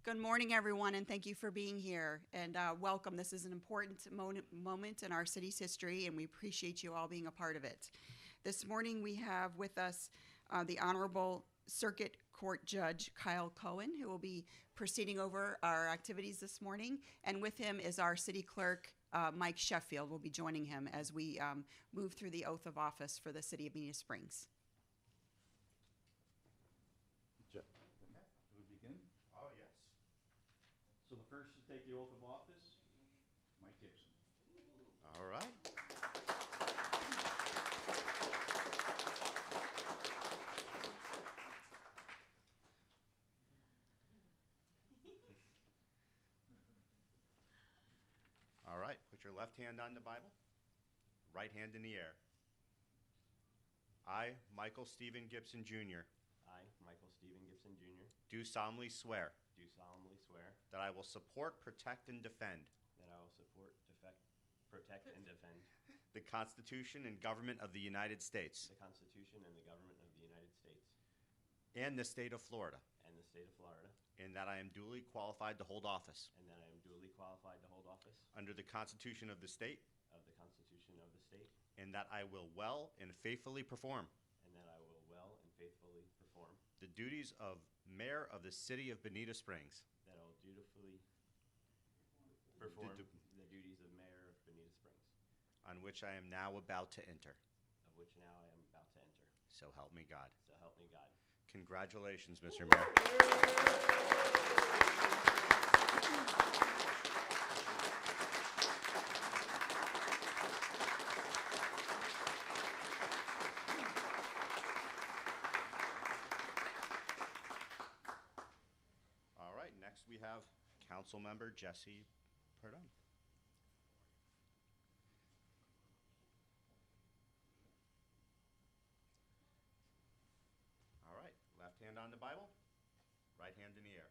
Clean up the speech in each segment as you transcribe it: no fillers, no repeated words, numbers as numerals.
Good morning, everyone, and thank you for being here. And welcome. This is an important moment in our city's history, and we appreciate you all being a part of it. This morning, we have with us the Honorable Circuit Court Judge Kyle Cohen, who will be proceeding over our activities this morning. And with him is our City Clerk, Mike Sheffield, will be joining him as we move through the oath of office for the City of Bonita Springs. So the first to take the oath of office, Mike Gibson. All right. All right, put your left hand on the Bible, right hand in the air. I, Michael Stephen Gibson, Jr., I, Michael Stephen Gibson, Jr., do solemnly swear do solemnly swear that I will support, protect, and defend that I will support, protect, and defend the Constitution and government of the United States the Constitution and the government of the United States and the state of Florida, and the state of Florida, and that I am duly qualified to hold office and that I am duly qualified to hold office under the Constitution of the state, of the Constitution of the state, and that I will well and faithfully perform and that I will well and faithfully perform the duties of Mayor of the City of Bonita Springs, that I will dutifully perform the duties of Mayor of Bonita Springs, on which I am now about to enter. of which now I am about to enter. So help me God. So help me God. Congratulations, Mr. Mayor. All right, next we have Councilmember Jesse Perdon. All right, left hand on the Bible, right hand in the air.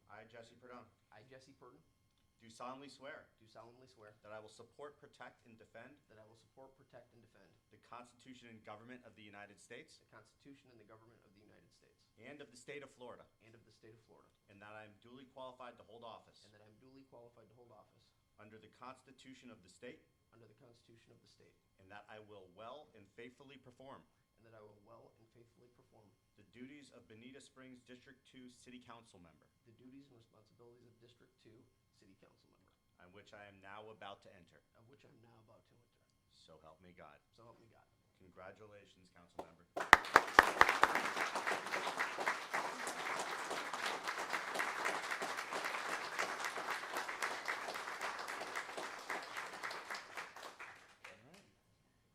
I, Jesse Perdon, I, Jesse Purdon, do solemnly swear do solemnly swear that I will support, protect, and defend that I will support, protect, and defend the Constitution and government of the United States the Constitution and the government of the United States and of the state of Florida, and of the state of Florida, and that I am duly qualified to hold office and that I am duly qualified to hold office under the Constitution of the state, under the Constitution of the state, and that I will well and faithfully perform and that I will well and faithfully perform the duties of Bonita Springs District 2 City Council Member, the duties and responsibilities of District 2 City Council Member, on which I am now about to enter. of which I am now about to enter. So help me God. So help me God. Congratulations, Council Member.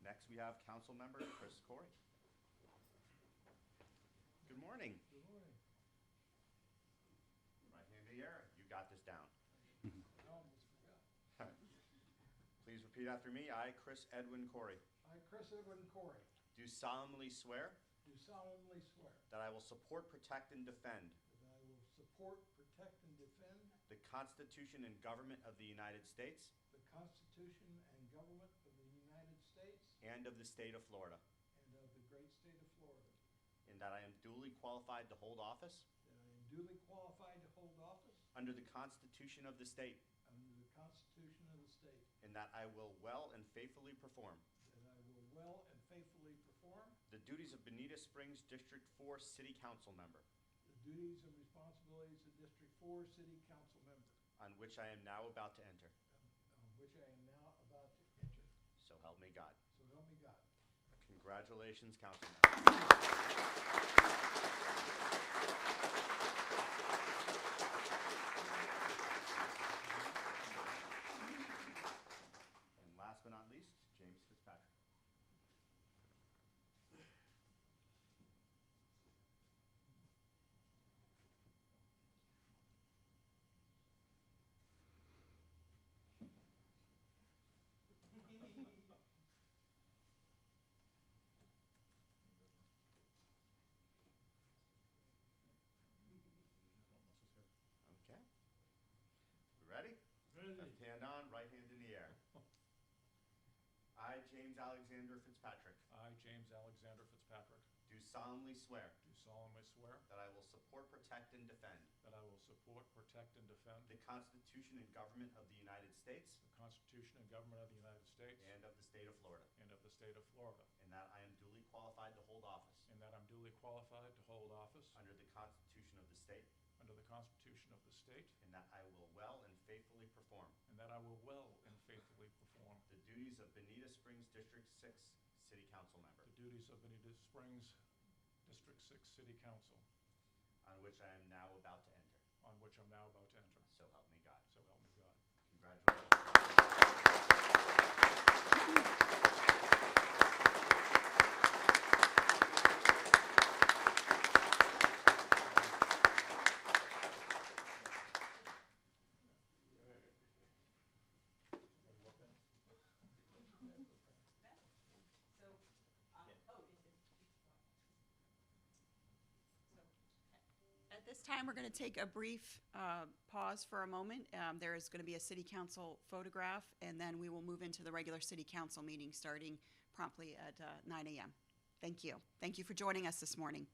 Next, we have Council Member Chris Corey. Good morning. Good morning. Right hand in the air. You got this down. I almost forgot. Please repeat after me. I, Chris Edwin Corey, I, Chris Edwin Corey, do solemnly swear do solemnly swear that I will support, protect, and defend that I will support, protect, and defend the Constitution and government of the United States the Constitution and government of the United States and of the state of Florida, and of the great state of Florida, and that I am duly qualified to hold office that I am duly qualified to hold office under the Constitution of the state, under the Constitution of the state, and that I will well and faithfully perform that I will well and faithfully perform the duties of Bonita Springs District 4 City Council Member, the duties and responsibilities of District 4 City Council Member, on which I am now about to enter. on which I am now about to enter. So help me God. So help me God. Congratulations, Council Member. And last but not least, James Fitzpatrick. Okay. Ready? Ready. Left hand on, right hand in the air. I, James Alexander Fitzpatrick, I, James Alexander Fitzpatrick, do solemnly swear do solemnly swear that I will support, protect, and defend that I will support, protect, and defend the Constitution and government of the United States the Constitution and government of the United States and of the state of Florida, and of the state of Florida, and that I am duly qualified to hold office and that I'm duly qualified to hold office under the Constitution of the state, under the Constitution of the state, and that I will well and faithfully perform and that I will well and faithfully perform the duties of Bonita Springs District 6 City Council member, the duties of Bonita Springs District 6 City Council, on which I am now about to enter. on which I'm now about to enter. So help me God. So help me God. Congratulations. At this time, we're going to take a brief pause for a moment. There is going to be a city council photograph, and then we will move into the regular city council meeting starting promptly at 9 a.m. Thank you. Thank you for joining us this morning.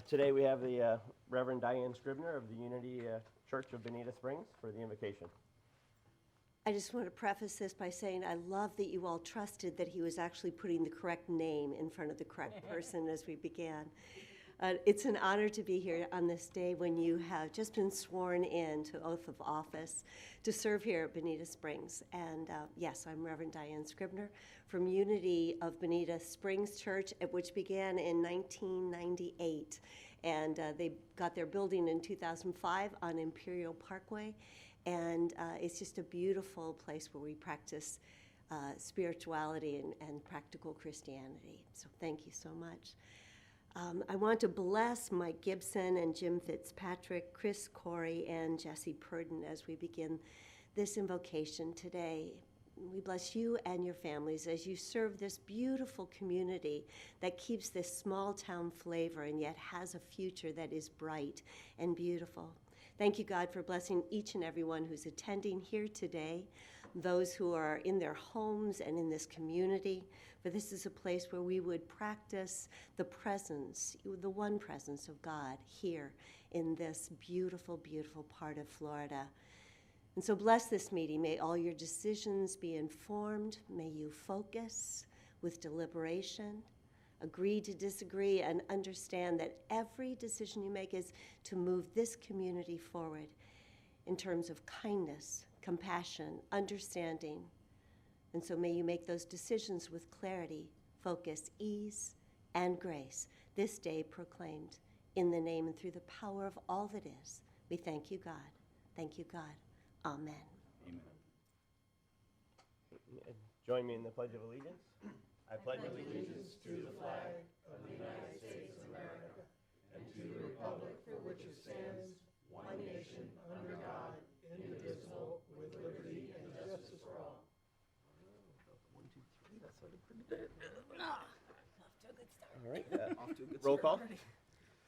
Today we have the Reverend Diane Scribner of the Unity Church of Bonita Springs for the invocation. I just want to preface this by saying I love that you all trusted that he was actually putting the correct name in front of the correct person as we began. It's an honor to be here on this day when you have just been sworn in to oath of office to serve here at Bonita Springs. And yes, I'm Reverend Diane Scribner from Unity of Bonita Springs Church, which began in 1998. And they got their building in 2005 on Imperial Parkway. And it's just a beautiful place where we practice spirituality and practical Christianity. So thank you so much. I want to bless Mike Gibson and Jim Fitzpatrick, Chris Corey, and Jesse Purdon as we begin this invocation today. We bless you and your families as you serve this beautiful community that keeps this small town flavor and yet has a future that is bright and beautiful. Thank you, God, for blessing each and everyone who's attending here today, those who are in their homes and in this community, for this is a place where we would practice the presence, the one presence of God here in this beautiful, beautiful part of Florida. And so bless this meeting. May all your decisions be informed. May you focus with deliberation, agree to disagree, and understand that every decision you make is to move this community forward in terms of kindness, compassion, understanding. And so may you make those decisions with clarity, focus, ease, and grace, this day proclaimed in the name and through the power of all that is. We thank you, God. Thank you, God. Amen. Amen. Join me in the Pledge of Allegiance. I pledge allegiance To the flag of the United States of America and to the republic for which it stands, one nation, under God, indivisible, with liberty and justice for all. All right. Roll call.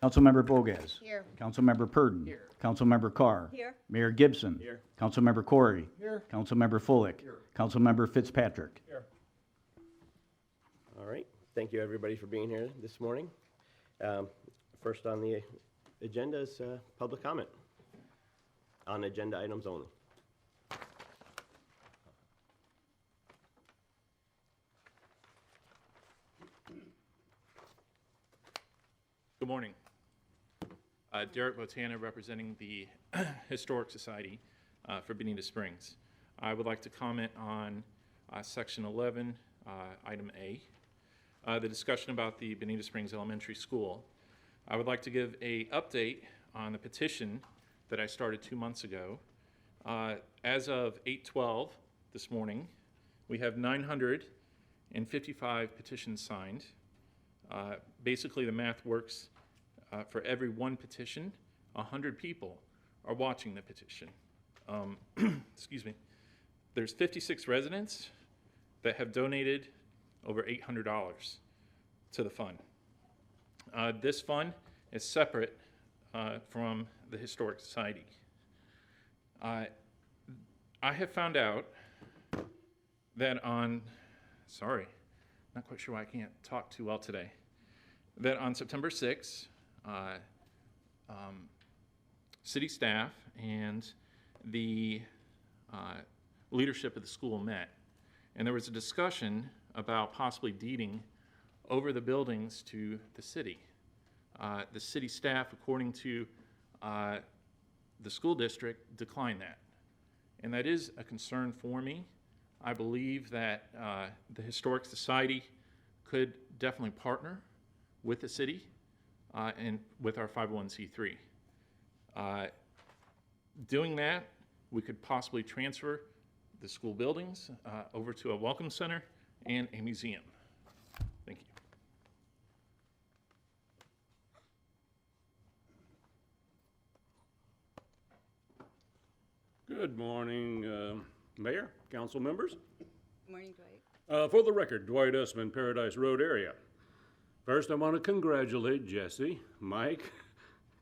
Councilmember Bogas. Here. Councilmember Purdon. Here. Councilmember Carr. Here. Mayor Gibson. Here. Councilmember Corey. Here. Councilmember Fullick. Here. Councilmember Fitzpatrick. Here. All right. Thank you, everybody, for being here this morning. First on the agenda is public comment on agenda items only. Good morning. Derek Botana, representing the Historic Society for Bonita Springs. I would like to comment on Section 11, Item A, the discussion about the Bonita Springs Elementary School. I would like to give an update on the petition that I started 2 months ago. As of 8/12 this morning, we have 955 petitions signed. Basically, the math works. For every one petition, 100 people are watching the petition. Excuse me. There's 56 residents that have donated over $800 to the fund. This fund is separate from the Historic Society. I have found out that not quite sure why I can't talk too well today, that on September 6th, city staff and the leadership of the school met, and there was a discussion about possibly deeding over the buildings to the city. The city staff, according to the school district, declined that, and that is a concern for me. I believe that the Historic Society could definitely partner with the city and with our 501c3. Doing that, we could possibly transfer the school buildings over to a welcome center and a museum. Thank you. Good morning, Mayor, council members. Good morning, Dwight. For the record, Dwight Usman, Paradise Road area. First, I want to congratulate Jesse, Mike,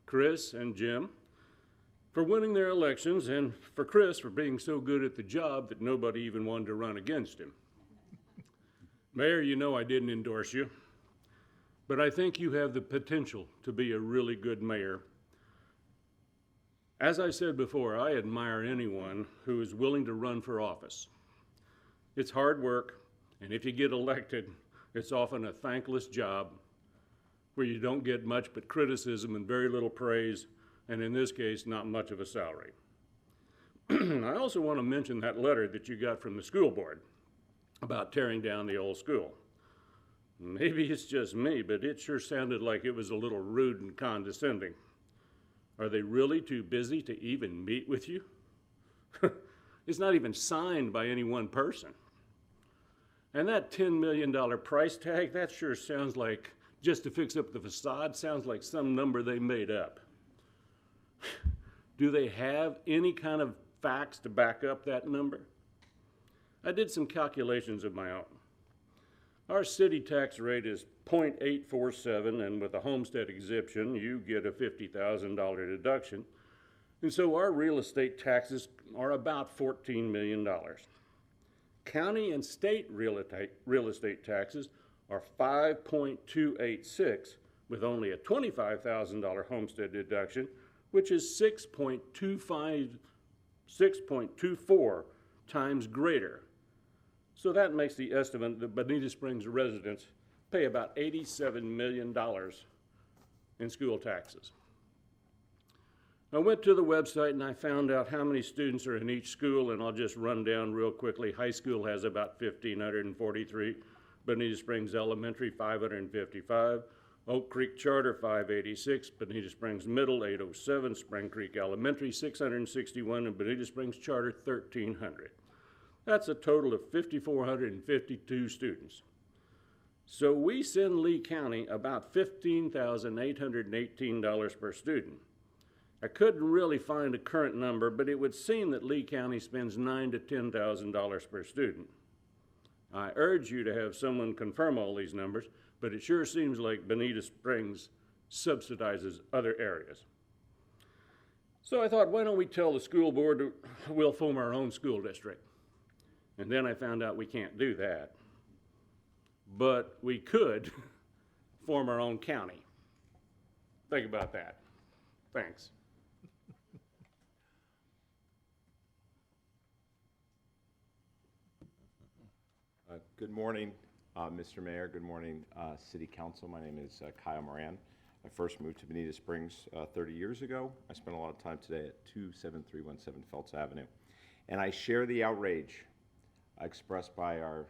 Chris, and Jim for winning their elections, and for Chris for being so good at the job that nobody even wanted to run against him. Mayor, you know I didn't endorse you, but I think you have the potential to be a really good mayor. As I said before, I admire anyone who is willing to run for office. It's hard work, and if you get elected, it's often a thankless job where you don't get much but criticism and very little praise, and in this case, not much of a salary. I also want to mention that letter that you got from the school board about tearing down the old school. Maybe it's just me, but it sure sounded like it was a little rude and condescending. Are they really too busy to even meet with you? It's not even signed by any one person. And that $10 million price tag, that sure sounds like, just to fix up the facade, sounds like some number they made up. Do they have any kind of facts to back up that number? I did some calculations of my own. Our city tax rate is 0.847, and with a homestead exemption, you get a $50,000 deduction. And so our real estate taxes are about $14 million. County and state real estate taxes are 5.286, with only a $25,000 homestead deduction, which is 6.24 times greater. So that makes the estimate that Bonita Springs residents pay about $87 million in school taxes. I went to the website and I found out how many students are in each school, and I'll just run down real quickly. High school has about 1,543, Bonita Springs Elementary 555, Oak Creek Charter 586, Bonita Springs Middle 807, Spring Creek Elementary 661, and Bonita Springs Charter 1,300. That's a total of 5,452 students. So we send Lee County about $15,818 per student. I couldn't really find a current number, but it would seem that Lee County spends $9,000 to $10,000 per student. I urge you to have someone confirm all these numbers, but it sure seems like Bonita Springs subsidizes other areas. So I thought, why don't we tell the school board we'll form our own school district? And then I found out we can't do that. But we could form our own county. Think about that. Thanks. Good morning, Mr. Mayor. Good morning, City Council. My name is Kyle Moran. I first moved to Bonita Springs 30 years ago. I spent a lot of time today at 27317 Feltz Avenue. And I share the outrage expressed by our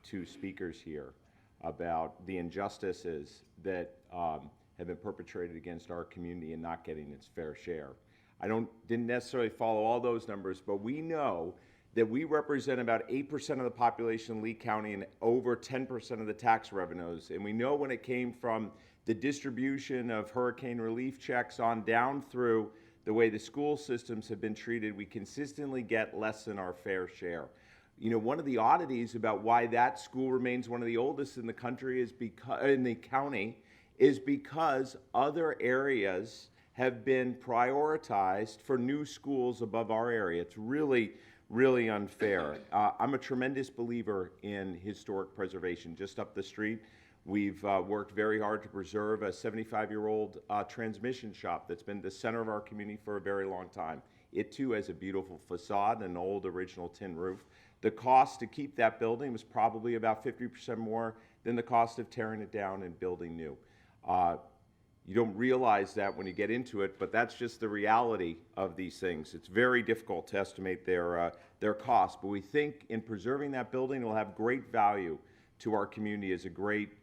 two speakers here about the injustices that have been perpetrated against our community and not getting its fair share. I didn't necessarily follow all those numbers, but we know that we represent about 8% of the population in Lee County and over 10% of the tax revenues. And we know when it came from the distribution of hurricane relief checks on down through the way the school systems have been treated, we consistently get less than our fair share. You know, one of the oddities about why that school remains one of the oldest in the country is because other areas have been prioritized for new schools above our area. It's really unfair. I'm a tremendous believer in historic preservation. Just up the street, we've worked very hard to preserve a 75-year-old transmission shop that's been the center of our community for a very long time. It too has a beautiful facade and an old original tin roof. The cost to keep that building was probably about 50% more than the cost of tearing it down and building new. You don't realize that when you get into it, but that's just the reality of these things. It's very difficult to estimate their cost, but we think in preserving that building, it will have great value to our community as a great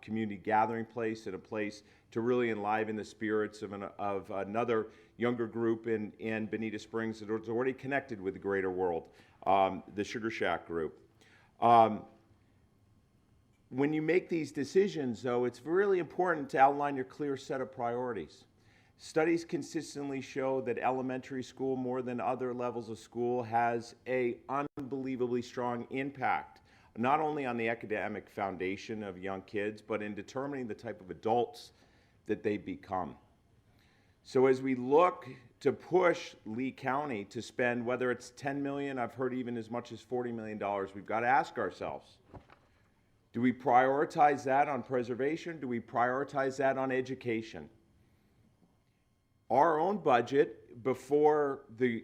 community gathering place and a place to really enliven the spirits of another younger group in Bonita Springs that is already connected with the greater world, the Sugar Shack group. When you make these decisions, though, it's really important to outline your clear set of priorities. Studies consistently show that elementary school, more than other levels of school, has an unbelievably strong impact, not only on the academic foundation of young kids, but in determining the type of adults that they become. So as we look to push Lee County to spend, whether it's $10 million, I've heard even as much as $40 million, we've got to ask ourselves, Do we prioritize that on preservation? Do we prioritize that on education? Our own budget, before the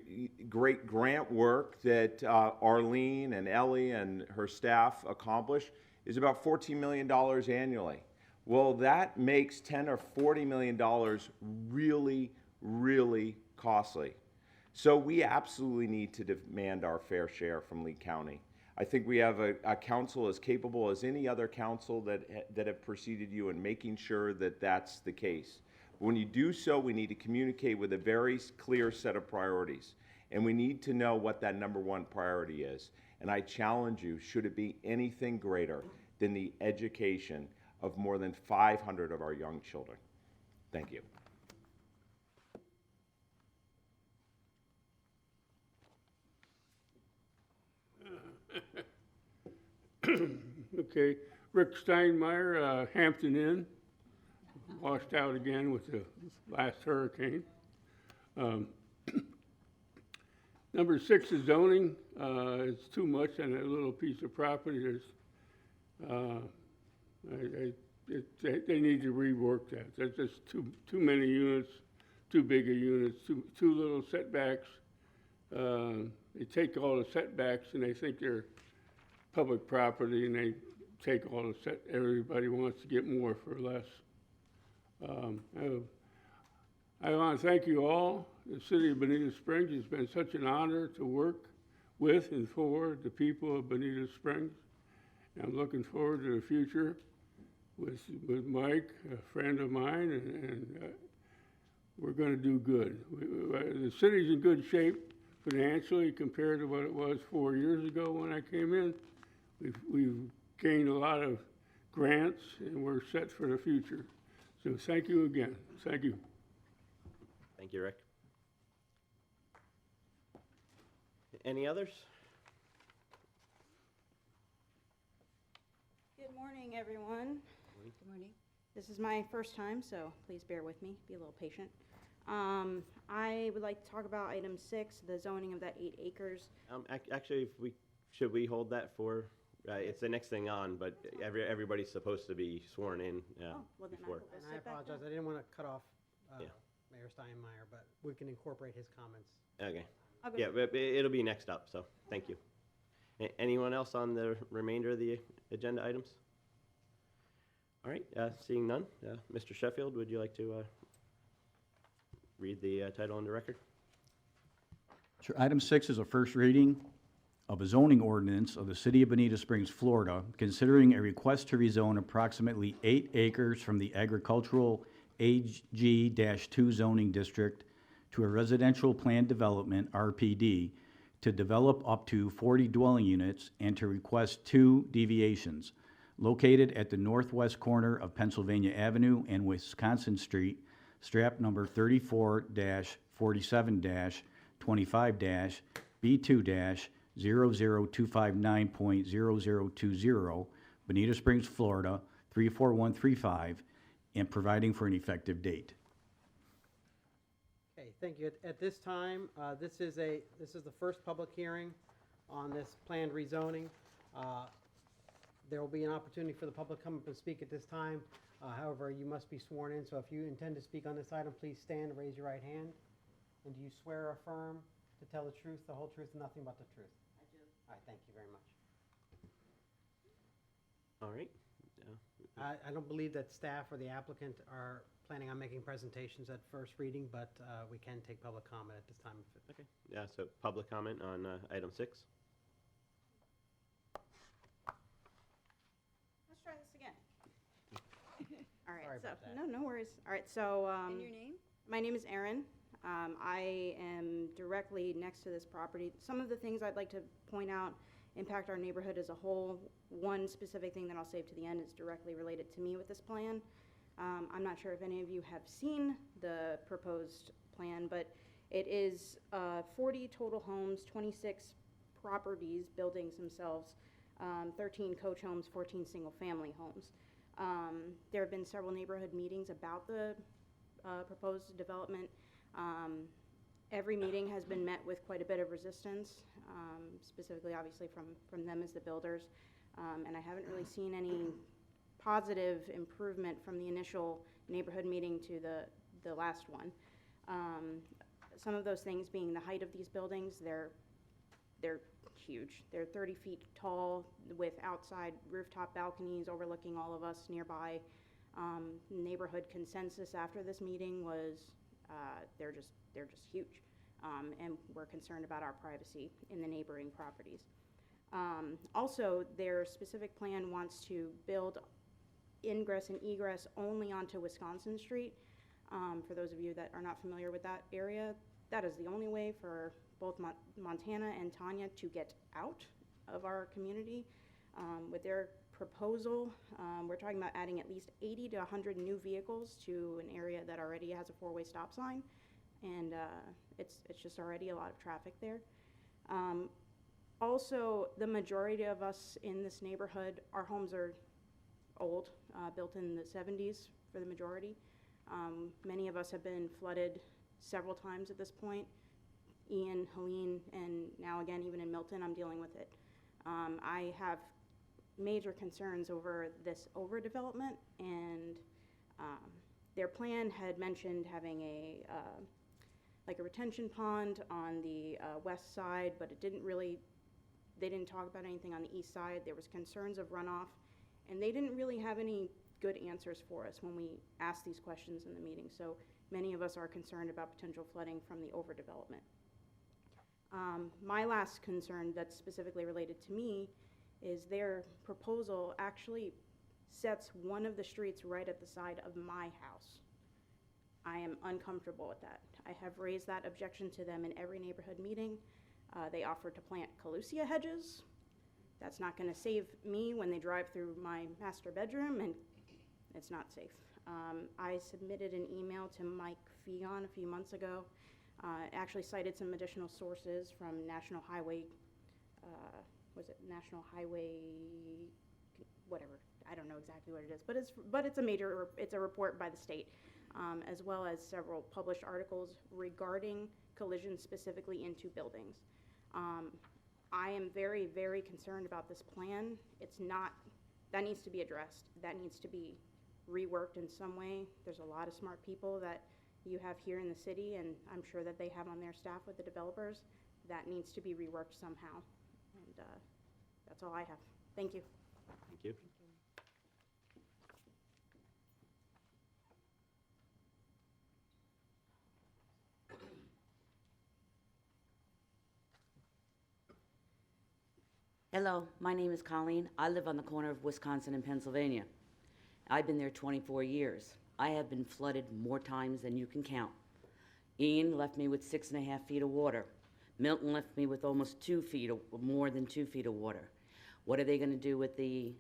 great grant work that Arlene and Ellie and her staff accomplish, is about $14 million annually. Well, that makes $10 or $40 million really, really costly. So we absolutely need to demand our fair share from Lee County. I think we have a council as capable as any other council that have preceded you in making sure that that's the case. When you do so, we need to communicate with a very clear set of priorities. And we need to know what that number one priority is. And I challenge you, should it be anything greater than the education of more than 500 of our young children? Thank you. Okay, Rick Steinmeier, Hampton Inn, washed out again with the last hurricane. Number 6 is zoning. It's too much on that little piece of property. They need to rework that. There's just too many units, too big a units, too little setbacks. They take all the setbacks and they think they're public property, and they take all the everybody wants to get more for less. I want to thank you all. The city of Bonita Springs has been such an honor to work with and for the people of Bonita Springs. I'm looking forward to the future with Mike, a friend of mine, and we're going to do good. The city's in good shape financially compared to what it was 4 years ago when I came in. We've gained a lot of grants, and we're set for the future. So thank you again. Thank you. Thank you, Rick. Any others? Good morning, everyone. Good morning. This is my first time, so please bear with me. Be a little patient. I would like to talk about item 6, the zoning of that 8 acres. Actually, should we hold that for? It's the next thing on, but everybody's supposed to be sworn in Well, then before. And I apologize, I didn't want to cut off Mayor Steinmeier, but we can incorporate his comments. Okay. Okay. Yeah, but it'll be next up, so thank you. Anyone else on the remainder of the agenda items? All right, seeing none, Mr. Sheffield, would you like to read the title into record? Sure. Item 6 is a first reading of a zoning ordinance of the City of Bonita Springs, Florida, considering a request to rezone approximately 8 acres from the agricultural AG-2 zoning district to a residential planned development, RPD, to develop up to 40 dwelling units and to request 2 deviations located at the northwest corner of Pennsylvania Avenue and Wisconsin Street, strap number 34-47-25-B2-00259.0020, Bonita Springs, Florida, 34135, and providing for an effective date. Okay, thank you. At this time, this is the first public hearing on this planned rezoning. There will be an opportunity for the public to come up and speak at this time. However, you must be sworn in, so if you intend to speak on this item, please stand and raise your right hand. And do you swear or affirm to tell the truth, the whole truth, and nothing but the truth? I do. All right, thank you very much. All right. I don't believe that staff or the applicant are planning on making presentations at first reading, but we can take public comment at this time. Okay. Yeah. So public comment on item 6. Let's try this again. All right. Sorry So about that. no worries. All right. So And your name? my name is Erin. I am directly next to this property. Some of the things I'd like to point out impact our neighborhood as a whole. One specific thing that I'll save to the end is directly related to me with this plan. I'm not sure if any of you have seen the proposed plan, but it is 40 total homes, 26 properties, buildings themselves, 13 coach homes, 14 single-family homes. There have been several neighborhood meetings about the proposed development. Every meeting has been met with quite a bit of resistance, specifically, obviously, from them as the builders. And I haven't really seen any positive improvement from the initial neighborhood meeting to the last one. Some of those things being the height of these buildings, they're huge. They're 30 feet tall with outside rooftop balconies overlooking all of us nearby. Neighborhood consensus after this meeting was they're just huge, and we're concerned about our privacy in the neighboring properties. Also, their specific plan wants to build ingress and egress only onto Wisconsin Street. For those of you that are not familiar with that area, that is the only way for both Montana and Tanya to get out of our community. With their proposal, we're talking about adding at least 80 to 100 new vehicles to an area that already has a four-way stop sign, and it's just already a lot of traffic there. Also, the majority of us in this neighborhood, our homes are old, built in the 70s for the majority. Many of us have been flooded several times at this point. Ian, Helene, and now again, even in Milton, I'm dealing with it. I have major concerns over this overdevelopment, and their plan had mentioned having a retention pond on the west side, but they didn't talk about anything on the east side. There was concerns of runoff, and they didn't really have any good answers for us when we asked these questions in the meeting. So many of us are concerned about potential flooding from the overdevelopment. My last concern that's specifically related to me is their proposal actually sets one of the streets right at the side of my house. I am uncomfortable with that. I have raised that objection to them in every neighborhood meeting. They offered to plant Colusia hedges. That's not going to save me when they drive through my master bedroom, and it's not safe. I submitted an email to Mike Fegon a few months ago. Actually cited some additional sources from National Highway, National Highway, whatever, I don't know exactly what it is, but it's a report by the state, as well as several published articles regarding collisions specifically into buildings. I am very, very concerned about this plan. That needs to be addressed. That needs to be reworked in some way. There's a lot of smart people that you have here in the city, and I'm sure that they have on their staff with the developers. That needs to be reworked somehow. And that's all I have. Thank you. Thank you. Hello, my name is Colleen. I live on the corner of Wisconsin and Pennsylvania. I've been there 24 years. I have been flooded more times than you can count. Ian left me with 6.5 feet of water. Milton left me with almost 2 feet, more than 2 feet of water. What are they going to do with the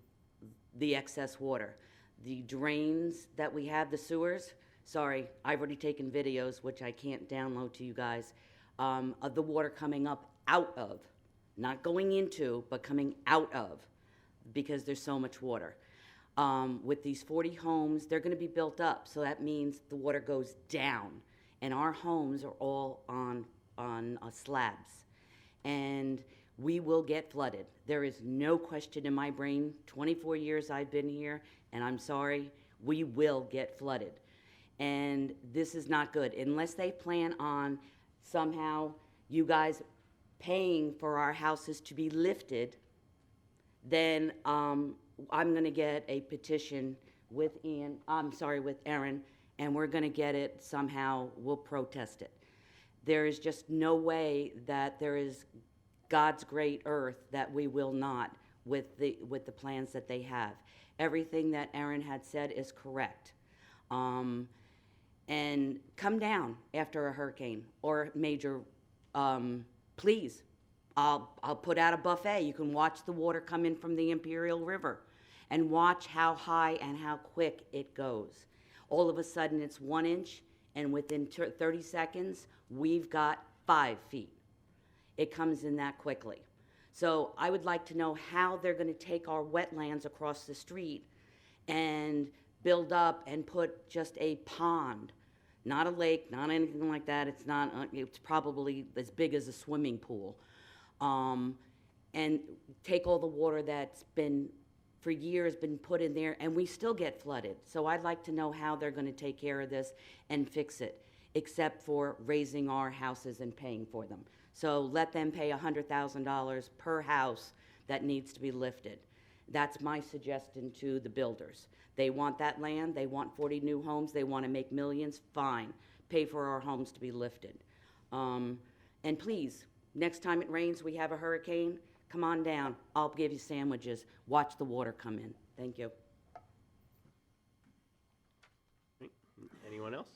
excess water? The drains that we have, the sewers, sorry, I've already taken videos, which I can't download to you guys, of the water coming up out of, not going into, but coming out of, because there's so much water. With these 40 homes, they're going to be built up, so that means the water goes down, and our homes are all on slabs, and we will get flooded. There is no question in my brain. 24 years I've been here, and I'm sorry, we will get flooded, and this is not good unless they plan on somehow you guys paying for our houses to be lifted. Then I'm going to get a petition with Aaron, and we're going to get it somehow. We'll protest it. There is just no way that there is God's great earth that we will not with the plans that they have. Everything that Aaron had said is correct. And come down after a hurricane or major, please. I'll put out a buffet. You can watch the water come in from the Imperial River and watch how high and how quick it goes. All of a sudden it's 1 inch, and within 30 seconds, we've got 5 feet. It comes in that quickly. So I would like to know how they're going to take our wetlands across the street and build up and put just a pond, not a lake, not anything like that. It's probably as big as a swimming pool. and take all the water that's been, for years, been put in there, and we still get flooded. So I'd like to know how they're gonna take care of this and fix it, except for raising our houses and paying for them. So let them pay $100,000 per house that needs to be lifted. That's my suggestion to the builders. They want that land, they want 40 new homes, they want to make millions, fine. Pay for our homes to be lifted. And please, next time it rains, we have a hurricane, come on down. I'll give you sandwiches. Watch the water come in. Thank you. Right. Anyone else?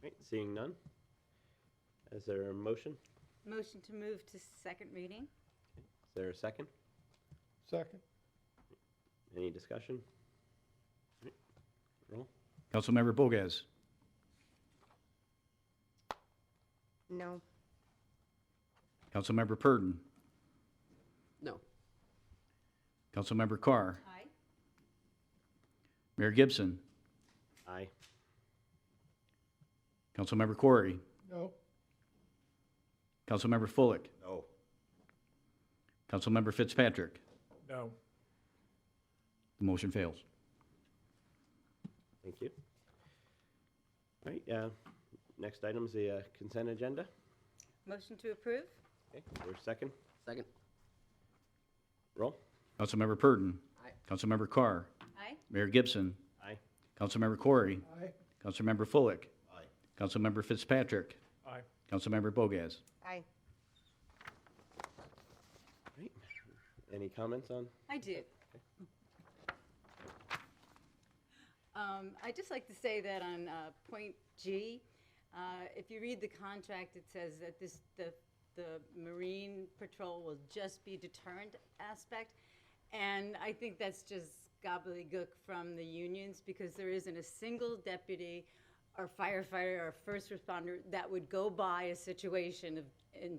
Right, seeing none. Is there a motion? Motion to move to second reading? Is there a second? Second. Any discussion? Right. Roll. Councilmember Bogas. No. Councilmember Purdon. No. Councilmember Carr. Aye. Mayor Gibson. Aye. Councilmember Corey. No. Councilmember Fullick. No. Councilmember Fitzpatrick. No. The motion fails. Thank you. All right, next item is the consent agenda. Motion to approve? Okay, is there a second? Second. Roll. Councilmember Purdon. Aye. Councilmember Carr. Aye. Mayor Gibson. Aye. Councilmember Corey. Aye. Councilmember Fullick. Aye. Councilmember Fitzpatrick. Aye. Councilmember Bogas. Aye. Right. Any comments on? I do. I'd just like to say that on point G, if you read the contract, it says that the Marine Patrol will just be deterrent aspect. And I think that's just gobbledygook from the unions, because there isn't a single deputy or firefighter or first responder that would go by a situation of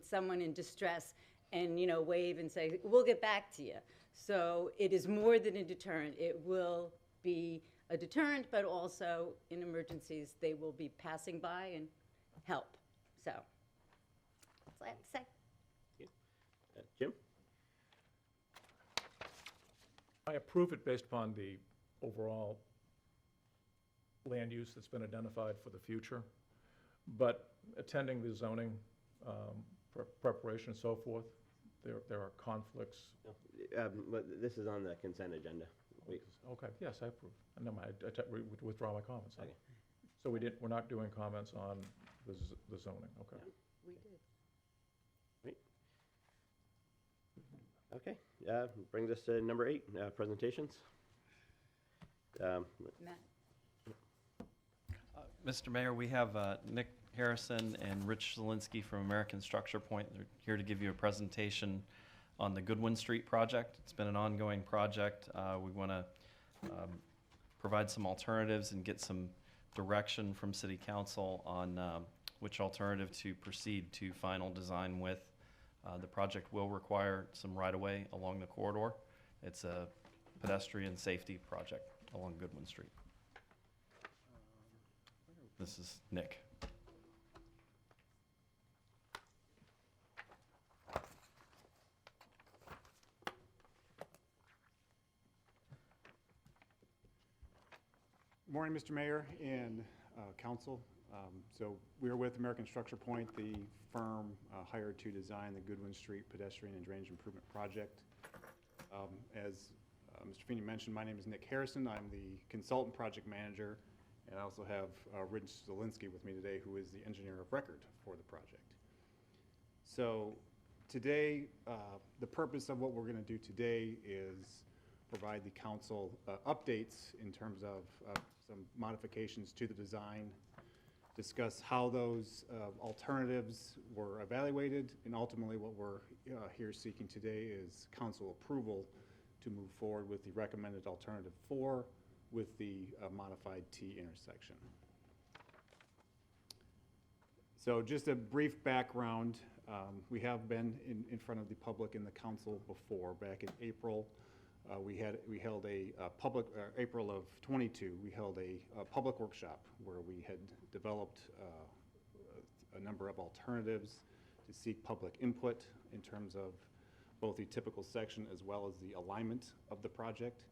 someone in distress and, you know, wave and say, we'll get back to you. So it is more than a deterrent. It will be a deterrent, but also in emergencies, they will be passing by and help. So that's all I have to say. Jim? I approve it based upon the overall land use that's been identified for the future, but attending the zoning preparation and so forth, there are conflicts. But this is on the consent agenda. Okay, yes, I approve. No, I withdraw my comments. Okay. So we're not doing comments on the zoning, okay. We did. Okay, brings us to number 8, presentations. Matt? Mr. Mayor, we have Nick Harrison and Rich Zielinski from American Structure Point. They're here to give you a presentation on the Goodwin Street project. It's been an ongoing project. We want to provide some alternatives and get some direction from City Council on which alternative to proceed to final design with. The project will require some right-of-way along the corridor. It's a pedestrian safety project along Goodwin Street. This is Nick. Good morning, Mr. Mayor and Council. So we are with American Structure Point, the firm hired to design the Goodwin Street pedestrian and drainage improvement project. As Mr. Feeney mentioned, my name is Nick Harrison. I'm the consultant project manager, and I also have Rich Zielinski with me today, who is the engineer of record for the project. So today, the purpose of what we're going to do today is provide the council updates in terms of some modifications to the design, discuss how those alternatives were evaluated, and ultimately what we're here seeking today is council approval to move forward with the recommended alternative 4 with the modified T intersection. So just a brief background, we have been in front of the public and the council before. Back in April, we held a public, April of 22, we held a public workshop where we had developed a number of alternatives to seek public input in terms of both the typical section as well as the alignment of the project.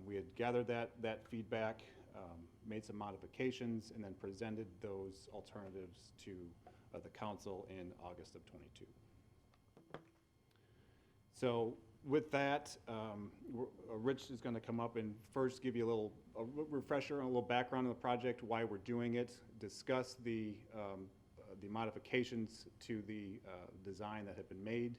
We had gathered that feedback, made some modifications, and then presented those alternatives to the council in August of '22. So with that, Rich is going to come up and first give you a refresher and a little background on the project, why we're doing it, discuss the modifications to the design that have been made,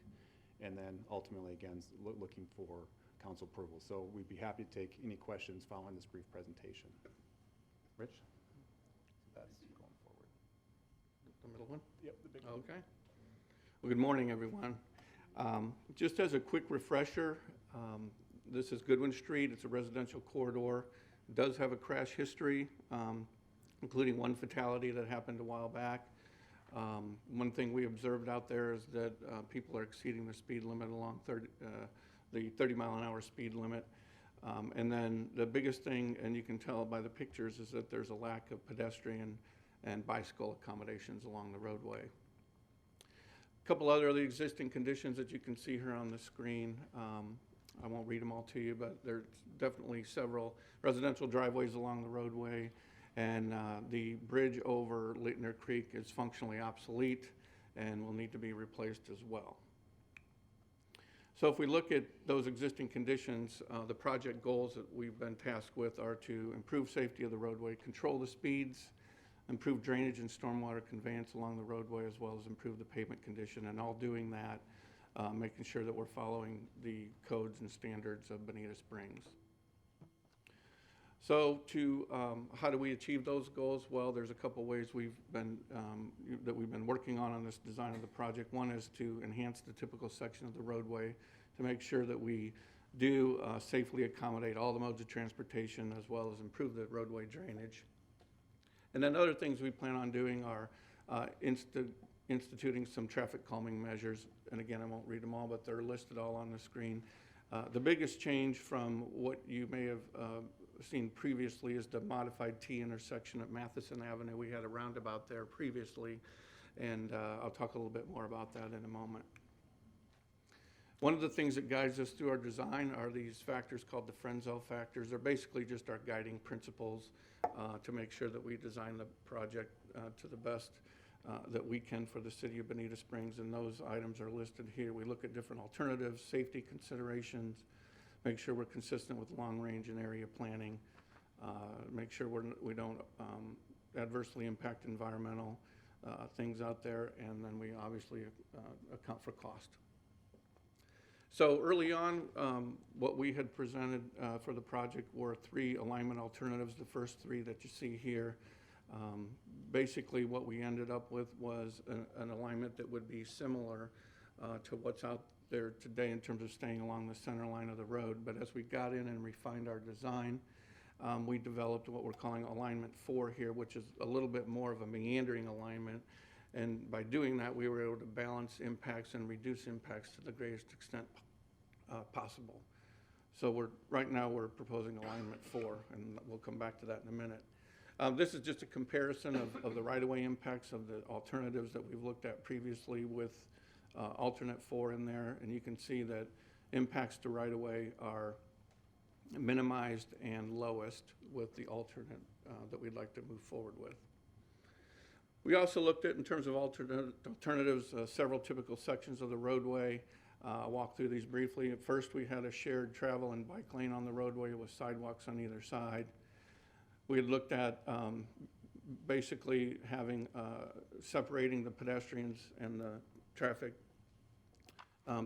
and then ultimately, again, looking for council approval. So we'd be happy to take any questions following this brief presentation. Rich? That's going forward. The middle one? Yep, the big one. Okay. Well, good morning, everyone. Just as a quick refresher, this is Goodwin Street. It's a residential corridor. It does have a crash history, including one fatality that happened a while back. One thing we observed out there is that people are exceeding the speed limit along the 30-mile-an-hour speed limit. And then the biggest thing, and you can tell by the pictures, is that there's a lack of pedestrian and bicycle accommodations along the roadway. A couple other of the existing conditions that you can see here on the screen. I won't read them all to you, but there's definitely several residential driveways along the roadway, and the bridge over Litner Creek is functionally obsolete and will need to be replaced as well. So if we look at those existing conditions, the project goals that we've been tasked with are to improve safety of the roadway, control the speeds, improve drainage and stormwater conveyance along the roadway, as well as improve the pavement condition, and all doing that, making sure that we're following the codes and standards of Bonita Springs. So how do we achieve those goals? Well, there's a couple ways that we've been working on this design of the project. One is to enhance the typical section of the roadway to make sure that we do safely accommodate all the modes of transportation, as well as improve the roadway drainage. And then other things we plan on doing are instituting some traffic calming measures. And again, I won't read them all, but they're listed all on the screen. The biggest change from what you may have seen previously is the modified T intersection at Matheson Avenue. We had a roundabout there previously, and I'll talk a little bit more about that in a moment. One of the things that guides us through our design are these factors called the Frenzel factors. They're basically just our guiding principles to make sure that we design the project to the best that we can for the city of Bonita Springs, and those items are listed here. We look at different alternatives, safety considerations, make sure we're consistent with long-range and area planning, make sure we don't adversely impact environmental things out there, and then we obviously account for cost. So early on, what we had presented for the project were 3 alignment alternatives, the first 3 that you see here. Basically, what we ended up with was an alignment that would be similar to what's out there today in terms of staying along the center line of the road. But as we got in and refined our design, we developed what we're calling alignment 4 here, which is a little bit more of a meandering alignment. And by doing that, we were able to balance impacts and reduce impacts to the greatest extent possible. So right now we're proposing alignment 4, and we'll come back to that in a minute. This is just a comparison of the right-of-way impacts of the alternatives that we've looked at previously with alternate 4 in there, and you can see that impacts to right-of-way are minimized and lowest with the alternate that we'd like to move forward with. We also looked at, in terms of alternatives, several typical sections of the roadway. I'll walk through these briefly. At first, we had a shared travel and bike lane on the roadway with sidewalks on either side. We had looked at basically having separating the pedestrians and the traffic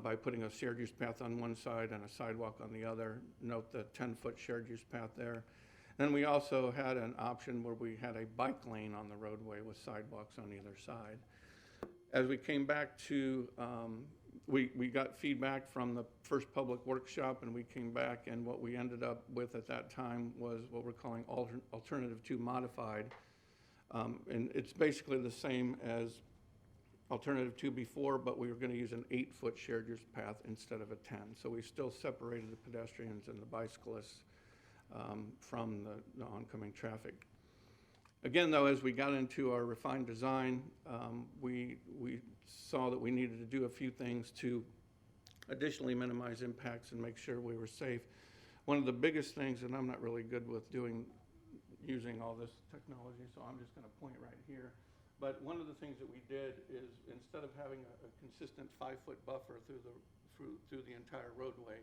by putting a shared use path on one side and a sidewalk on the other. Note the 10-foot shared use path there. Then we also had an option where we had a bike lane on the roadway with sidewalks on either side. As we came back to, we got feedback from the first public workshop, and we came back, and what we ended up with at that time was what we're calling Alternative 2 Modified. And it's basically the same as Alternative 2 before, but we were going to use an 8-foot shared use path instead of a 10. So we still separated the pedestrians and the bicyclists from the oncoming traffic. Again, though, as we got into our refined design, we saw that we needed to do a few things to additionally minimize impacts and make sure we were safe. One of the biggest things, and I'm not really good with using all this technology, so I'm just going to point right here. But one of the things that we did is, instead of having a consistent 5-foot buffer through the entire roadway,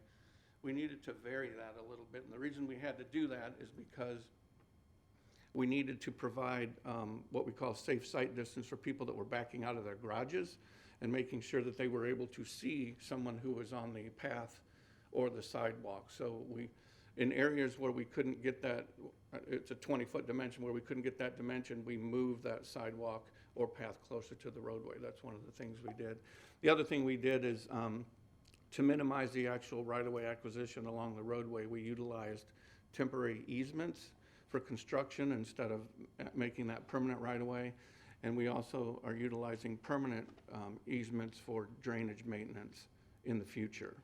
we needed to vary that a little bit. And the reason we had to do that is because we needed to provide what we call safe sight distance for people that were backing out of their garages, and making sure that they were able to see someone who was on the path or the sidewalk. So in areas where we couldn't get that, it's a 20-foot dimension, where we couldn't get that dimension, we moved that sidewalk or path closer to the roadway. That's one of the things we did. The other thing we did is to minimize the actual right-of-way acquisition along the roadway, we utilized temporary easements for construction instead of making that permanent right-of-way. And we also are utilizing permanent easements for drainage maintenance in the future,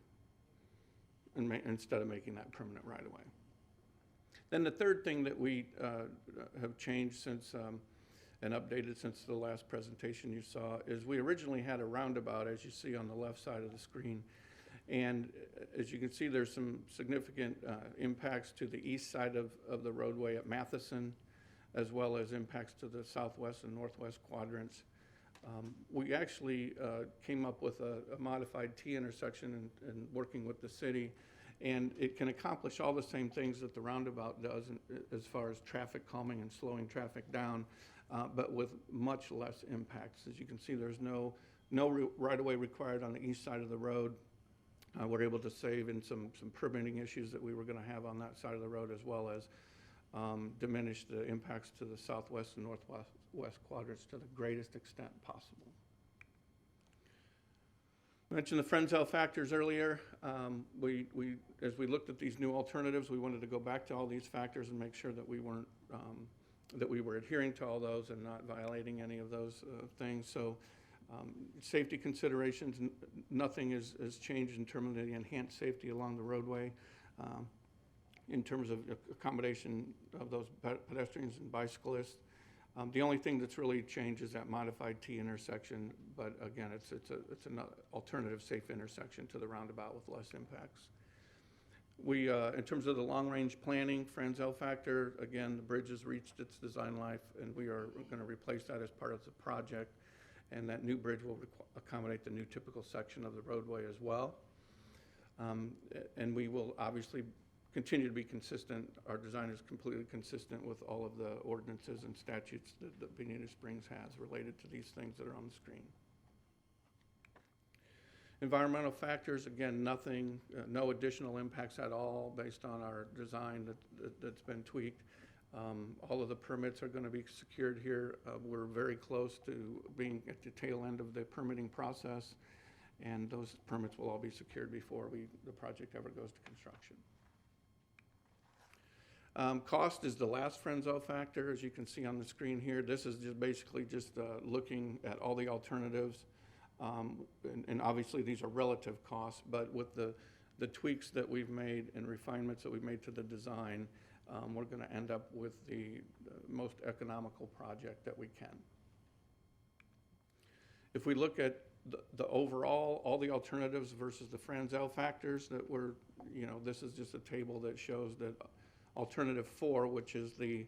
instead of making that permanent right-of-way. Then the third thing that we have changed since and updated since the last presentation you saw is we originally had a roundabout, as you see on the left side of the screen. And as you can see, there's some significant impacts to the east side of the roadway at Matheson, as well as impacts to the southwest and northwest quadrants. We actually came up with a modified T intersection and working with the city, and it can accomplish all the same things that the roundabout does as far as traffic calming and slowing traffic down, but with much less impacts. As you can see, there's no right-of-way required on the east side of the road. We're able to save in some permitting issues that we were going to have on that side of the road, as well as diminish the impacts to the southwest and northwest quadrants to the greatest extent possible. I mentioned the Frenzel factors earlier. As we looked at these new alternatives, we wanted to go back to all these factors and make sure that we weren't that we were adhering to all those and not violating any of those things. So safety considerations, nothing has changed in terms of the enhanced safety along the roadway. In terms of accommodation of those pedestrians and bicyclists. The only thing that's really changed is that modified T intersection, but again, it's an alternative safe intersection to the roundabout with less impacts. We, in terms of the long-range planning, Frenzel factor, again, the bridge has reached its design life, and we're going to replace that as part of the project, and that new bridge will accommodate the new typical section of the roadway as well. And we will obviously continue to be consistent. Our design is completely consistent with all of the ordinances and statutes that Bonita Springs has related to these things that are on the screen. Environmental factors, again, nothing, no additional impacts at all based on our design that's been tweaked. All of the permits are going to be secured here. We're very close to being at the tail end of the permitting process, and those permits will all be secured before the project ever goes to construction. Cost is the last Frenzel factor, as you can see on the screen here. This is just basically looking at all the alternatives. And obviously these are relative costs, but with the tweaks that we've made and refinements that we've made to the design, we're going to end up with the most economical project that we can. If we look at the overall, all the alternatives versus the Frenzel factors that this is just a table that shows that alternative 4, which is the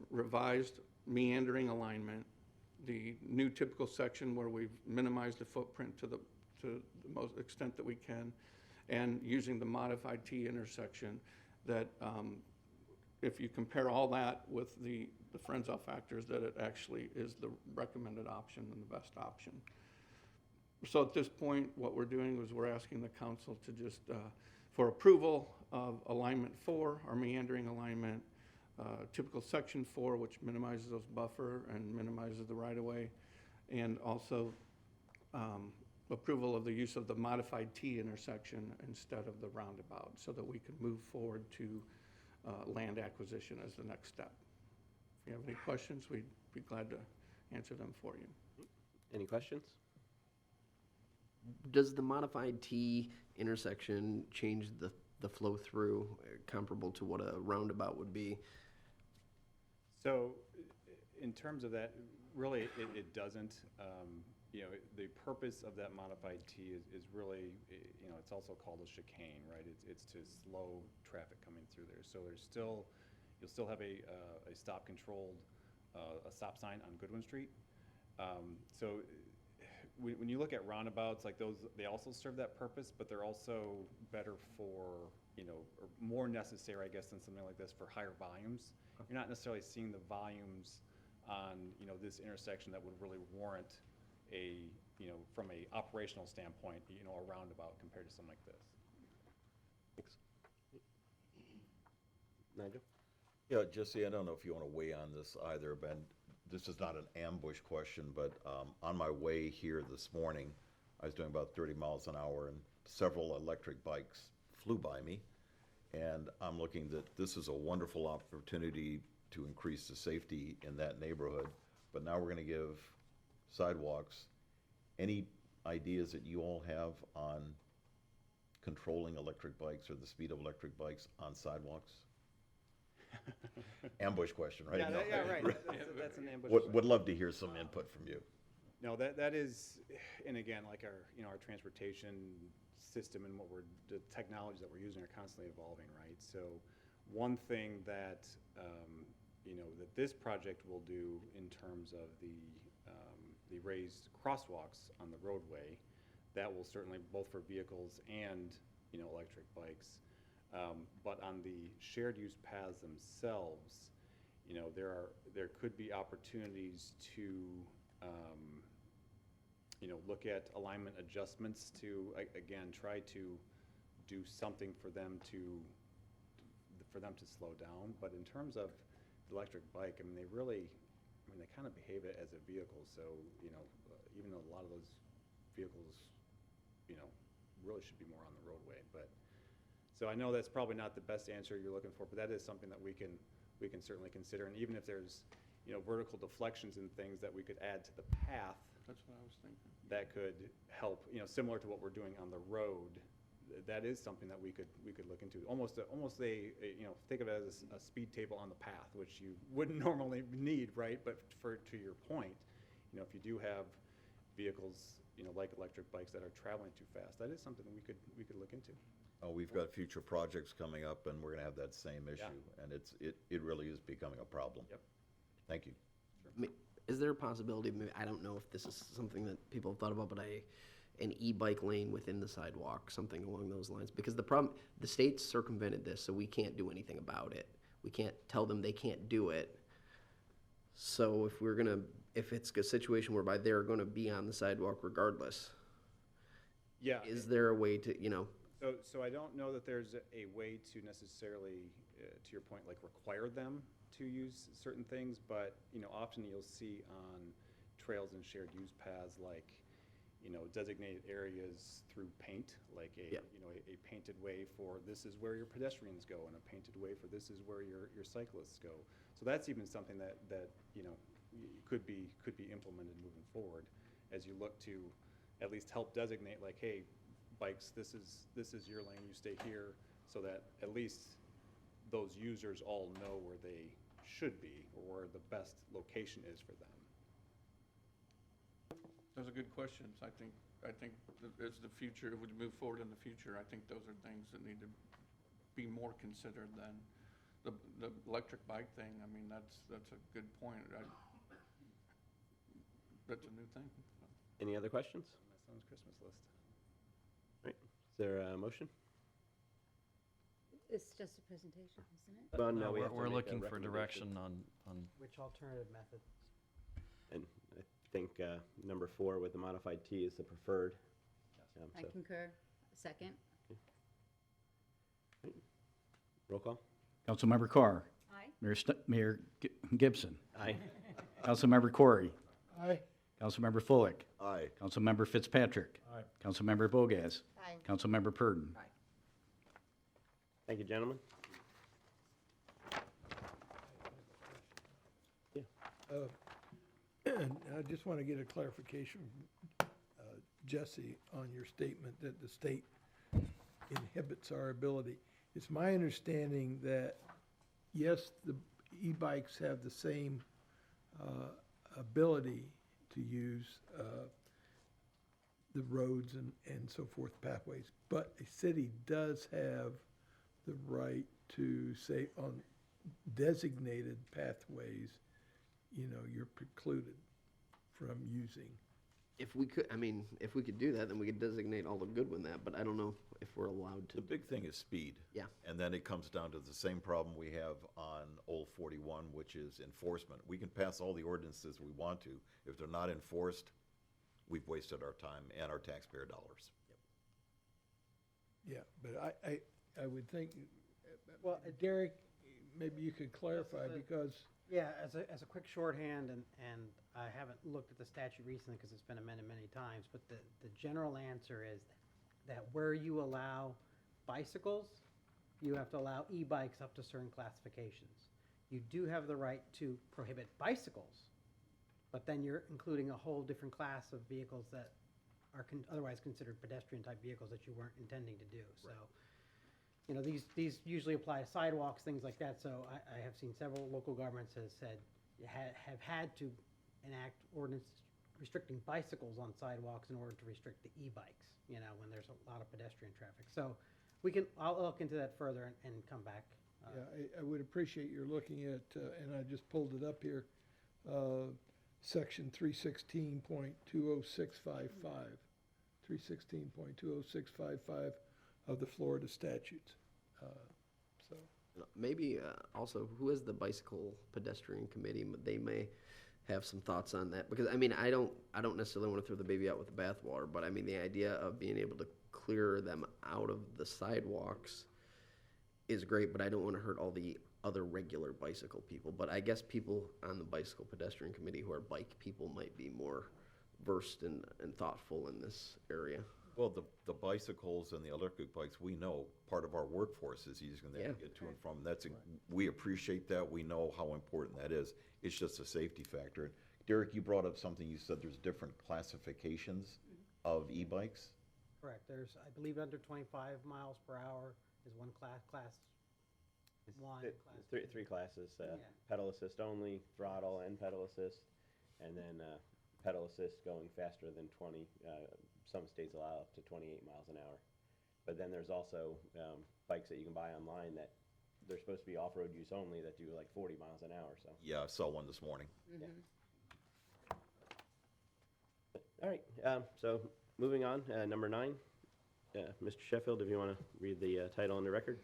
revised meandering alignment, the new typical section where we've minimized the footprint to the most extent that we can, and using the modified T intersection, that if you compare all that with the Frenzel factors, that it actually is the recommended option and the best option. So at this point, what we're doing is we're asking the council to just, for approval of alignment 4, our meandering alignment, typical section 4, which minimizes those buffer and minimizes the right-of-way, and also approval of the use of the modified T intersection instead of the roundabout, so that we can move forward to land acquisition as the next step. If you have any questions, we'd be glad to answer them for you. Any questions? Does the modified T intersection change the flow through comparable to what a roundabout would be? So in terms of that, really, it doesn't. You know, the purpose of that modified T is really, you know, it's also called a chicane, right? It's to slow traffic coming through there. So there's still, you'll still have a stop controlled, a stop sign on Goodwin Street. So when you look at roundabouts like those, they also serve that purpose, but they're also better for, you know, or more necessary, I guess, than something like this for higher volumes. You're not necessarily seeing the volumes on, you know, this intersection that would really warrant a, you know, from a operational standpoint, you know, a roundabout compared to something like this. Thanks. Nigel? Yeah, Jesse, I don't know if you want to weigh on this either, Ben. This is not an ambush question, but on my way here this morning, I was doing about 30 miles an hour, and several electric bikes flew by me. And I'm looking that this is a wonderful opportunity to increase the safety in that neighborhood. But now we're going to give sidewalks. Any ideas that you all have on controlling electric bikes or the speed of electric bikes on sidewalks? Ambush question, right? Yeah, No. yeah, right. That's an ambush. Would love to hear some input from you. No, that is, and again, like our, you know, our transportation system and the technologies that we're using are constantly evolving, right? So one thing that, you know, that this project will do in terms of the raised crosswalks on the roadway, that will certainly, both for vehicles and, you know, electric bikes. But on the shared use paths themselves, you know, there could be opportunities to, you know, look at alignment adjustments to, again, try to do something for them to slow down. But in terms of the electric bike, I mean, they kind of behave it as a vehicle. So, you know, even though a lot of those vehicles, you know, really should be more on the roadway. But so I know that's probably not the best answer you're looking for, but that is something that we can certainly consider. And even if there's, you know, vertical deflections and things that we could add to the path, That's what I was thinking. that could help, you know, similar to what we're doing on the road. That is something that we could look into. Almost a you know, think of it as a speed table on the path, which you wouldn't normally need, right? But to your point, you know, if you do have vehicles, you know, like electric bikes that are traveling too fast, that is something that we could look into. Oh, we've got future projects coming up, and we're going to have that same issue, and it really is becoming a problem. Yep. Thank you. Is there a possibility, maybe, I don't know if this is something that people have thought about, but an e-bike lane within the sidewalk, something along those lines? Because the problem, the state's circumvented this, so we can't do anything about it. We can't tell them they can't do it. So if it's a situation whereby they're gonna be on the sidewalk regardless, Yeah. is there a way to, you know? So I don't know that there's a way to necessarily, to your point, like require them to use certain things, but, you know, often you'll see on trails and shared use paths, like, you know, designated areas through paint, like you know, a painted way for this is where your pedestrians go, and a painted way for this is where your cyclists go. So that's even something that you know, could be implemented moving forward, as you look to at least help designate, like, hey, bikes, this is your lane, you stay here, so that at least those users all know where they should be, or where the best location is for them. Those are good questions. I think as the future, if we move forward in the future, I think those are things that need to be more considered than the electric bike thing. I mean, that's a good point. That's a new thing. Any other questions? My son's Christmas list. Right. Is there a motion? It's just a presentation, isn't it? Well, No, we have to we're make a looking for recommendation. direction on Which alternative method? And I think number 4 with the modified T is the preferred. I So, concur. Second? roll call? Councilmember Carr. Aye. Mayor Gibson. Aye. Councilmember Corey. Aye. Councilmember Fullick. Aye. Councilmember Fitzpatrick. Aye. Councilmember Bogas. Aye. Councilmember Purdon. Thank you, gentlemen. And I just want to get a clarification, Jesse, on your statement that the state inhibits our ability. It's my understanding that, yes, the e-bikes have the same ability to use the roads and so forth, pathways. But a city does have the right to say on designated pathways, you know, you're precluded from using. If we could, I mean, if we could do that, then we could designate all of Goodwin that, but I don't know if we're allowed to. The big thing is speed. Yeah. And then it comes down to the same problem we have on Old 41, which is enforcement. We can pass all the ordinances we want to. If they're not enforced, we've wasted our time and our taxpayer dollars. Yeah, but I would think, well, Derek, maybe you could clarify because. Yeah, as a quick shorthand, and I haven't looked at the statute recently because it's been amended many times, but the general answer is that where you allow bicycles, you have to allow e-bikes up to certain classifications. You do have the right to prohibit bicycles, but then you're including a whole different class of vehicles that are otherwise considered pedestrian-type vehicles that you weren't intending to do. So, you know, these usually apply to sidewalks, things like that. So I have seen several local governments have said, have had to enact ordinance restricting bicycles on sidewalks in order to restrict the e-bikes, you know, when there's a lot of pedestrian traffic. So I'll look into that further and come back. Yeah, I would appreciate your looking at, and I just pulled it up here, section 316.20655, 316.20655 of the Florida statutes. So Maybe also, who is the bicycle pedestrian committee? They may have some thoughts on that, because I mean, I don't necessarily want to throw the baby out with the bathwater, but I mean, the idea of being able to clear them out of the sidewalks is great, but I don't want to hurt all the other regular bicycle people. But I guess people on the bicycle pedestrian committee who are bike people might be more versed and thoughtful in this area. Well, the bicycles and the electric bikes, we know part of our workforce is using that to get to and from. We appreciate that. We know how important that is. It's just a safety factor. Derek, you brought up something. You said there's different classifications of e-bikes. Correct. There's, I believe, under 25 miles per hour is one class one. Three classes, pedal assist only, throttle and pedal assist, and then pedal assist going faster than 20. Some states allow up to 28 miles an hour. But then there's also bikes that you can buy online that they're supposed to be off-road use only that do like 40 miles an hour. So Yeah, I saw one this morning. yeah. All right, so moving on, number 9. Mr. Sheffield, if you want to read the title on the record.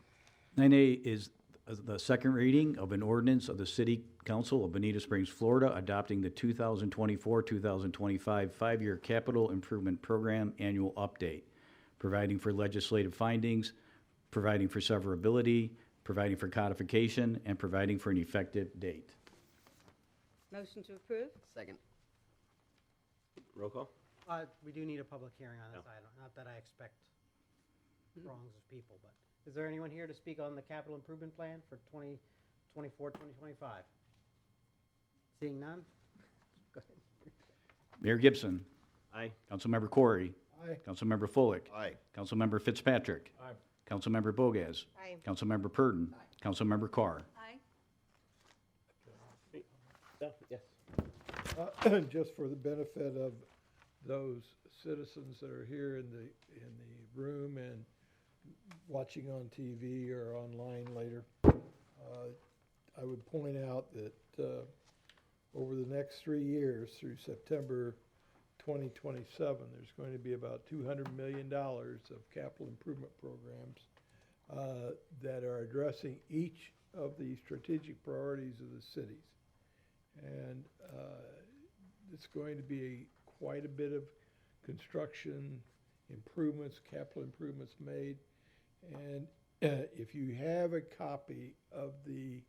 9A is the second reading of an ordinance of the City Council of Bonita Springs, Florida, adopting the 2024-2025 5-year Capital Improvement Program Annual Update, providing for legislative findings, providing for severability, providing for codification, and providing for an effective date. Motion to approve? Second. Roll call? We do need a public hearing on this item. Not that I expect throngs of people, but is there anyone here to speak on the capital improvement plan for 2024, 2025? Seeing none? Go ahead. Mayor Gibson. Aye. Councilmember Corey. Aye. Councilmember Fullick. Aye. Councilmember Fitzpatrick. Aye. Councilmember Bogas. Aye. Councilmember Purdon. Councilmember Carr. Aye. Yes. Just for the benefit of those citizens that are here in the room and watching on TV or online later, I would point out that over the next 3 years through September 2027, there's going to be about $200 million of capital improvement programs that are addressing each of the strategic priorities of the cities. And it's going to be quite a bit of construction improvements, capital improvements made. And if you have a copy of the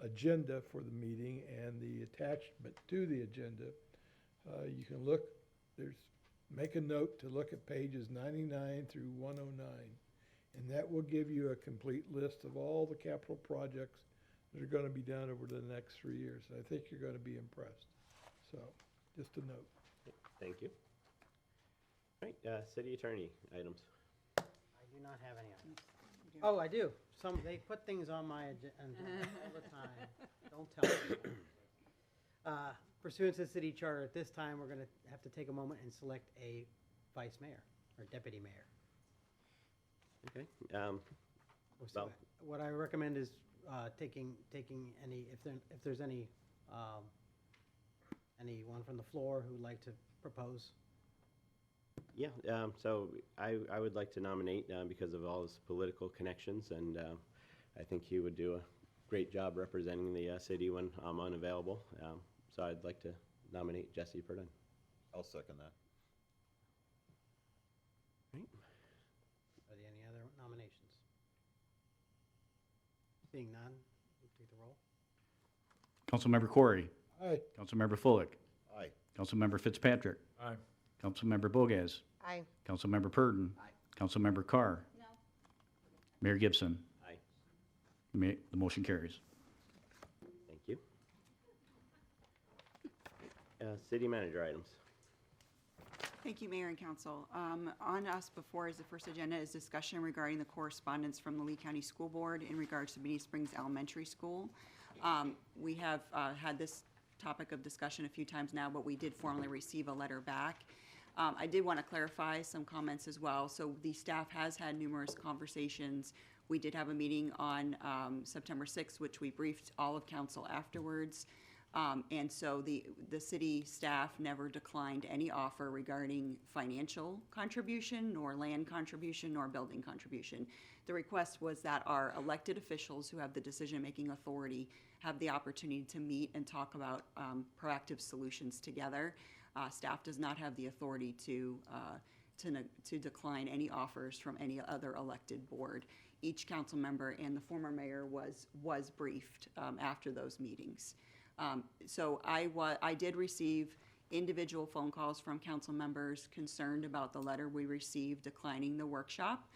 agenda for the meeting and the attachment to the agenda, you can look, make a note to look at pages 99 through 109. And that will give you a complete list of all the capital projects that are going to be done over the next 3 years. I think you're going to be impressed. So, just a note. Thank you. All right, city attorney items. I do not have any items. Oh, I do. They put things on my agenda all the time. Don't tell me. Pursuant to the city charter, at this time, we're going to have to take a moment and select a vice mayor or deputy mayor. Okay. So what I recommend is taking any, if there's anyone from the floor who'd like to propose. Yeah, so I would like to nominate because of all his political connections, and I think he would do a great job representing the city when I'm unavailable. So I'd like to nominate Jesse Purdine. I'll second that. Are there any other nominations? Seeing none, we'll take the roll. Councilmember Corey. Aye. Councilmember Fullick. Aye. Councilmember Fitzpatrick. Aye. Councilmember Bogas. Aye. Councilmember Purdon. Aye. Councilmember Carr. No. Mayor Gibson. Aye. The motion carries. Thank you. City manager items. Thank you, Mayor and Council. On us before is the first agenda is discussion regarding the correspondence from the Lee County School Board in regards to Bonita Springs Elementary School. We have had this topic of discussion a few times now, but we did formally receive a letter back. I did want to clarify some comments as well. So the staff has had numerous conversations. We did have a meeting on September 6th, which we briefed all of council afterwards. And so the city staff never declined any offer regarding financial contribution, nor land contribution, nor building contribution. The request was that our elected officials who have the decision-making authority have the opportunity to meet and talk about proactive solutions together. Staff does not have the authority to decline any offers from any other elected board. Each council member and the former mayor was briefed after those meetings. So I did receive individual phone calls from council members concerned about the letter we received declining the workshop.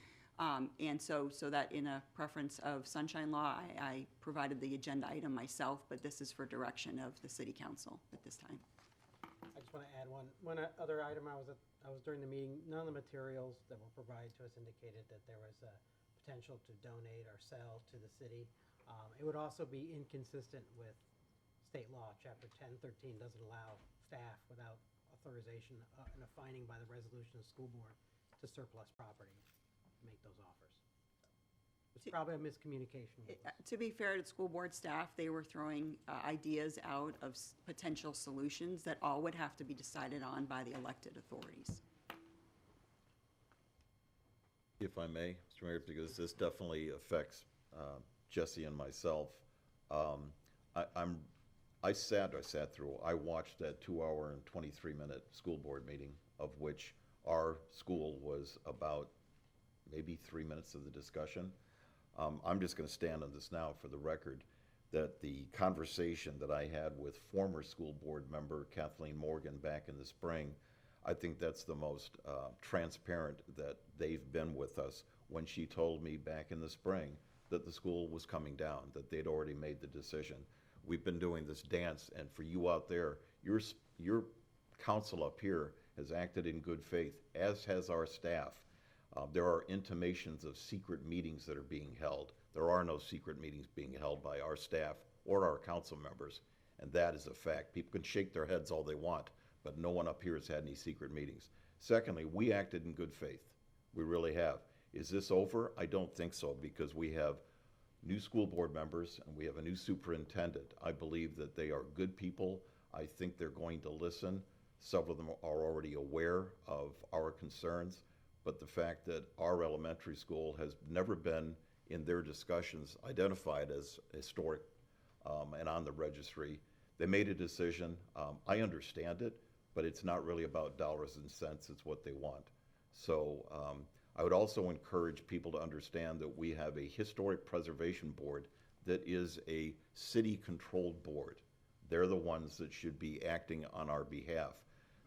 And so that in a preference of sunshine law, I provided the agenda item myself, but this is for direction of the city council at this time. I just want to add one other item. I was during the meeting. None of the materials that were provided to us indicated that there was a potential to donate or sell to the city. It would also be inconsistent with state law. Chapter 1013 doesn't allow staff without authorization and a finding by the resolution of the school board to surplus property to make those offers. It's probably a miscommunication. To be fair to school board staff, they were throwing ideas out of potential solutions that all would have to be decided on by the elected authorities. If I may, Mr. Mayor, because this definitely affects Jesse and myself. I watched that 2-hour and 23-minute school board meeting, of which our school was about maybe 3 minutes of the discussion. I'm just going to stand on this now for the record, that the conversation that I had with former school board member Kathleen Morgan back in the spring, I think that's the most transparent that they've been with us when she told me back in the spring that the school was coming down, that they'd already made the decision. We've been doing this dance, and for you out there, your council up here has acted in good faith, as has our staff. There are intimations of secret meetings that are being held. There are no secret meetings being held by our staff or our council members, and that is a fact. People can shake their heads all they want, but no one up here has had any secret meetings. Secondly, we acted in good faith. We really have. Is this over? I don't think so, because we have new school board members and we have a new superintendent. I believe that they are good people. I think they're going to listen. Several of them are already aware of our concerns, but the fact that our elementary school has never been in their discussions identified as historic and on the registry, they made a decision. I understand it, but it's not really about dollars and cents, it's what they want. So I would also encourage people to understand that we have a historic preservation board that is a city-controlled board. They're the ones that should be acting on our behalf.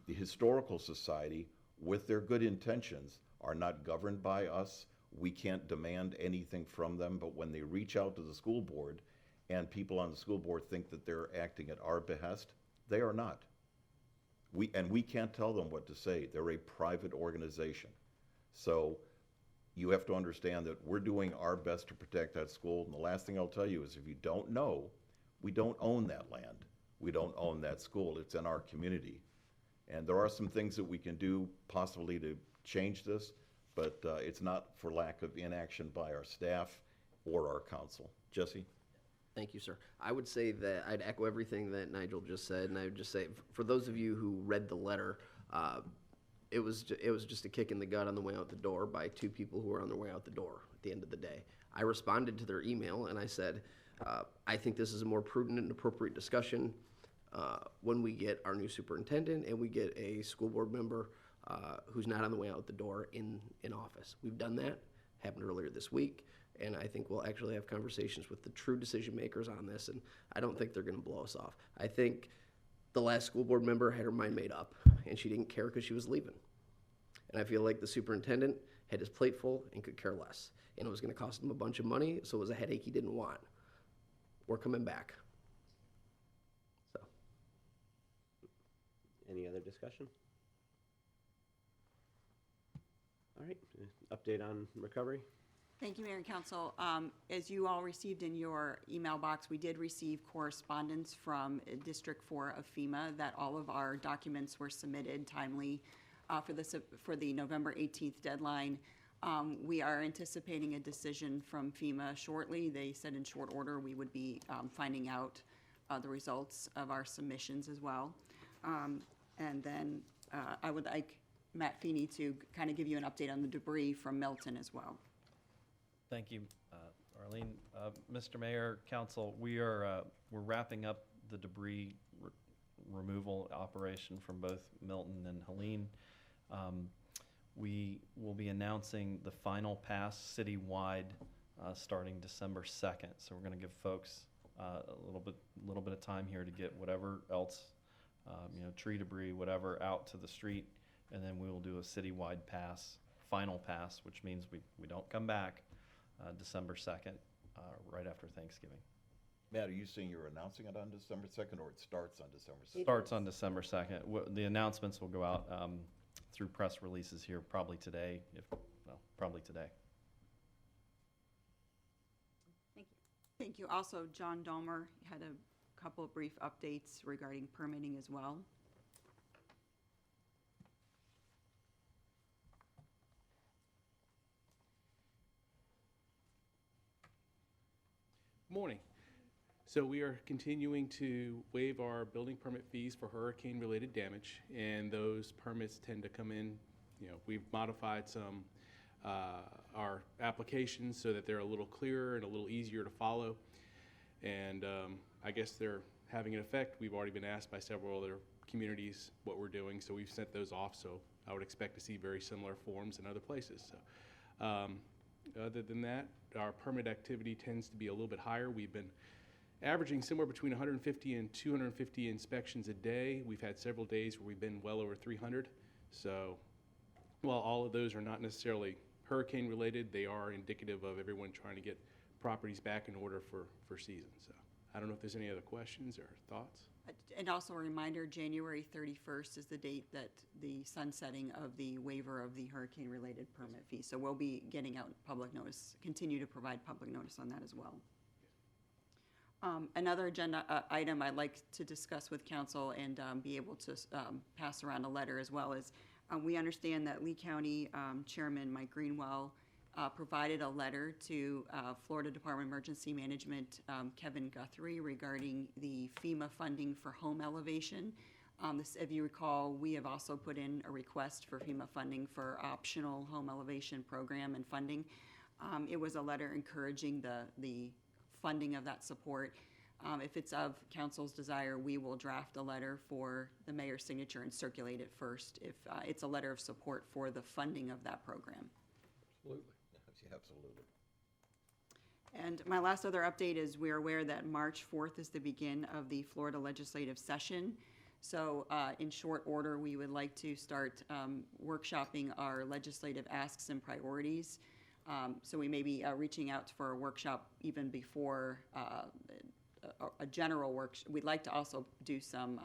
The Historical Society, with their good intentions, are not governed by us. We can't demand anything from them, but when they reach out to the school board and people on the school board think that they're acting at our behest, they are not. We can't tell them what to say. They're a private organization. So you have to understand that we're doing our best to protect that school. And the last thing I'll tell you is if you don't know, we don't own that land. We don't own that school. It's in our community. And there are some things that we can do possibly to change this, but it's not for lack of inaction by our staff or our council. Jesse? Thank you, sir. I would say that I'd echo everything that Nigel just said, and I would just say, for those of you who read the letter, it was just a kick in the gut on the way out the door by two people who were on their way out the door at the end of the day. I responded to their email and I said, I think this is a more prudent and appropriate discussion when we get our new superintendent and we get a school board member who's not on the way out the door in office. We've done that, happened earlier this week, and I think we'll actually have conversations with the true decision makers on this, and I don't think they're gonna blow us off. I think the last school board member had her mind made up, and she didn't care because she was leaving. And I feel like the superintendent had his plate full and could care less. And it was gonna cost him a bunch of money, so it was a headache he didn't want. We're coming back. So. Any other discussion? All right, update on recovery? Thank you, Mayor and Council. As you all received in your email box, we did receive correspondence from District 4 of FEMA that all of our documents were submitted timely for the November 18th deadline. We are anticipating a decision from FEMA shortly. They said in short order we would be finding out the results of our submissions as well. And then I would like Matt Feeney to kind of give you an update on the debris from Milton as well. Thank you, Arlene. Mr. Mayor, Council, we're wrapping up the debris removal operation from both Milton and Helene. We will be announcing the final pass citywide starting December 2nd. So we're going to give folks a little bit of time here to get whatever else, tree debris, whatever, out to the street, and then we will do a citywide pass, final pass, which means we don't come back December 2nd, right after Thanksgiving. Matt, are you saying you're announcing it on December 2nd, or it starts on December 2nd? Starts on December 2nd. The announcements will go out through press releases here probably today, probably today. Thank you. Thank you. Also, John Domer had a couple of brief updates regarding permitting as well. Morning. So we are continuing to waive our building permit fees for hurricane-related damage, and those permits tend to come in, we've modified some, our applications so that they're a little clearer and a little easier to follow. And I guess they're having an effect. We've already been asked by several other communities what we're doing, so we've sent those off. So I would expect to see very similar forms in other places. So other than that, our permit activity tends to be a little bit higher. We've been averaging somewhere between 150 and 250 inspections a day. We've had several days where we've been well over 300. So while all of those are not necessarily hurricane related, they are indicative of everyone trying to get properties back in order for season. So I don't know if there's any other questions or thoughts. And also a reminder, January 31st is the date that the sunsetting of the waiver of the hurricane-related permit fee. So we'll be getting out public notice, continue to provide public notice on that as well. Another agenda item I'd like to discuss with council and be able to pass around a letter as well is we understand that Lee County Chairman Mike Greenwell provided a letter to Florida Department of Emergency Management Kevin Guthrie regarding the FEMA funding for home elevation. If you recall, we have also put in a request for FEMA funding for optional home elevation program and funding. It was a letter encouraging the funding of that support. If it's of council's desire, we will draft a letter for the mayor's signature and circulate it first if it's a letter of support for the funding of that program. Absolutely. Absolutely. And my last other update is we're aware that March 4th is the begin of the Florida legislative session. So in short order, we would like to start workshopping our legislative asks and priorities. So we may be reaching out for a workshop even before a general workshop. We'd like to also do some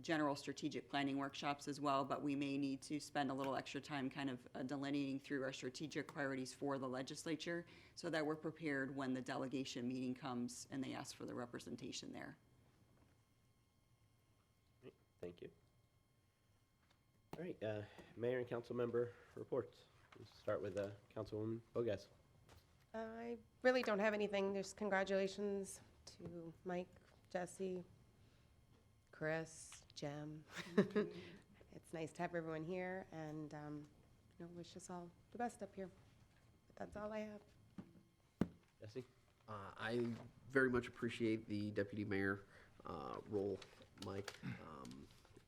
general strategic planning workshops as well, but we may need to spend a little extra time kind of delineating through our strategic priorities for the legislature so that we're prepared when the delegation meeting comes and they ask for the representation there. Thank you. All right, Mayor and council member reports. We'll start with Councilwoman Bogas. I really don't have anything. There's congratulations to Mike, Jesse, Chris, Jem. It's nice to have everyone here, and wish us all the best up here. But that's all I have. Jesse? I very much appreciate the deputy mayor role, Mike.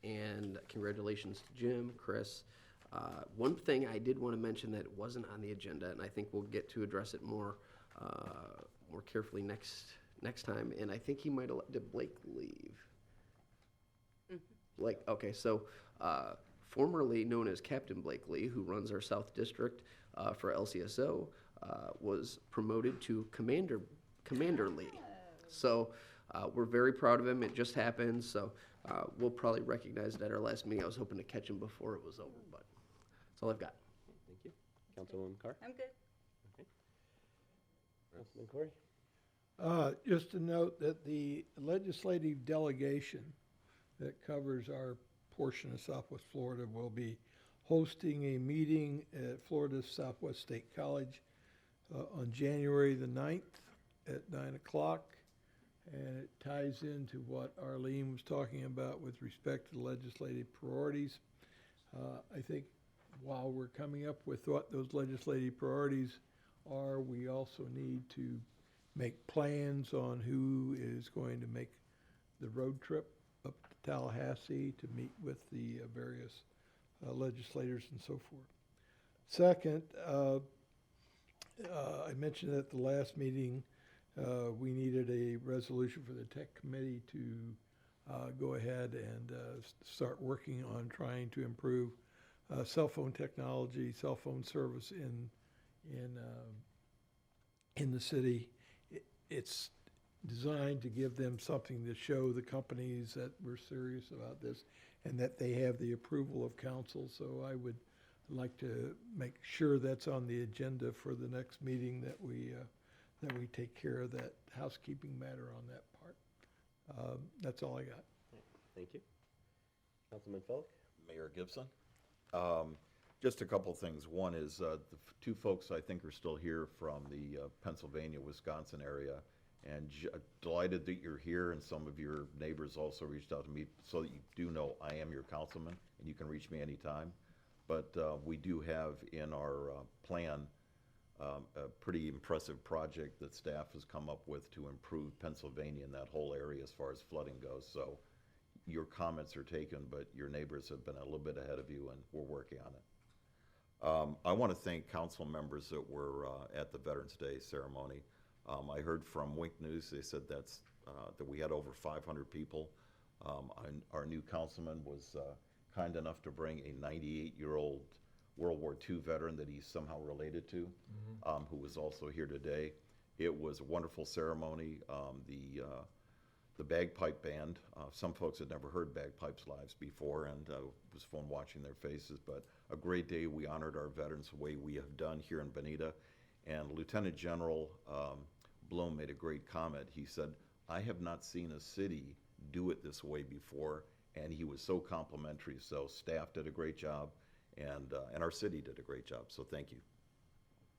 And congratulations to Jim, Chris. One thing I did want to mention that wasn't on the agenda, and I think we'll get to address it more carefully next time, and I think he might have let Blake leave. Blake, okay, so formerly known as Captain Blakely, who runs our South District for LCSO, was promoted to Commander Lee. So we're very proud of him. It just happened, so we'll probably recognize it at our last meeting. I was hoping to catch him before it was over, but that's all I've got. Thank you. Councilwoman Carr? I'm good. Okay. Councilman Corey? Just to note that the legislative delegation that covers our portion of Southwest Florida will be hosting a meeting at Florida's Southwest State College on January the 9th at 9 o'clock. And it ties into what Arlene was talking about with respect to legislative priorities. I think while we're coming up with what those legislative priorities are, we also need to make plans on who is going to make the road trip up to Tallahassee to meet with the various legislators and so forth. Second, I mentioned at the last meeting we needed a resolution for the tech committee to go ahead and start working on trying to improve cell phone technology, cell phone service in the city. It's designed to give them something to show the companies that we're serious about this and that they have the approval of council. So I would like to make sure that's on the agenda for the next meeting, that we take care of that housekeeping matter on that part. That's all I got. Thank you. Councilman Felk? Mayor Gibson. Just a couple things. One is the two folks I think are still here from the Pennsylvania, Wisconsin area, and delighted that you're here, and some of your neighbors also reached out to me, so that you do know I am your councilman, and you can reach me anytime. But we do have in our plan a pretty impressive project that staff has come up with to improve Pennsylvania and that whole area as far as flooding goes. So your comments are taken, but your neighbors have been a little bit ahead of you, and we're working on it. I want to thank council members that were at the Veterans Day ceremony. I heard from Wink News, they said that we had over 500 people. Our new councilman was kind enough to bring a 98-year-old World War II veteran that he's somehow related to, who was also here today. It was a wonderful ceremony. The bagpipe band, some folks had never heard bagpipes live before, and it was fun watching their faces, but a great day. We honored our veterans the way we have done here in Bonita, and Lieutenant General Bloom made a great comment. He said, I have not seen a city do it this way before, and he was so complimentary. So staff did a great job, and our city did a great job, so thank you.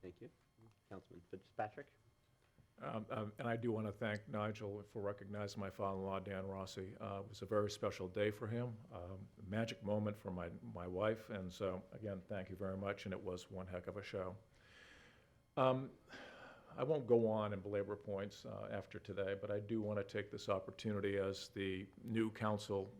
Thank you. Councilman Fitzpatrick? And I do want to thank Nigel for recognizing my father-in-law, Dan Rossi. It was a very special day for him, a magic moment for my wife, and so, again, thank you very much, and it was one heck of a show. I won't go on and belabor points after today, but I do want to take this opportunity as the new council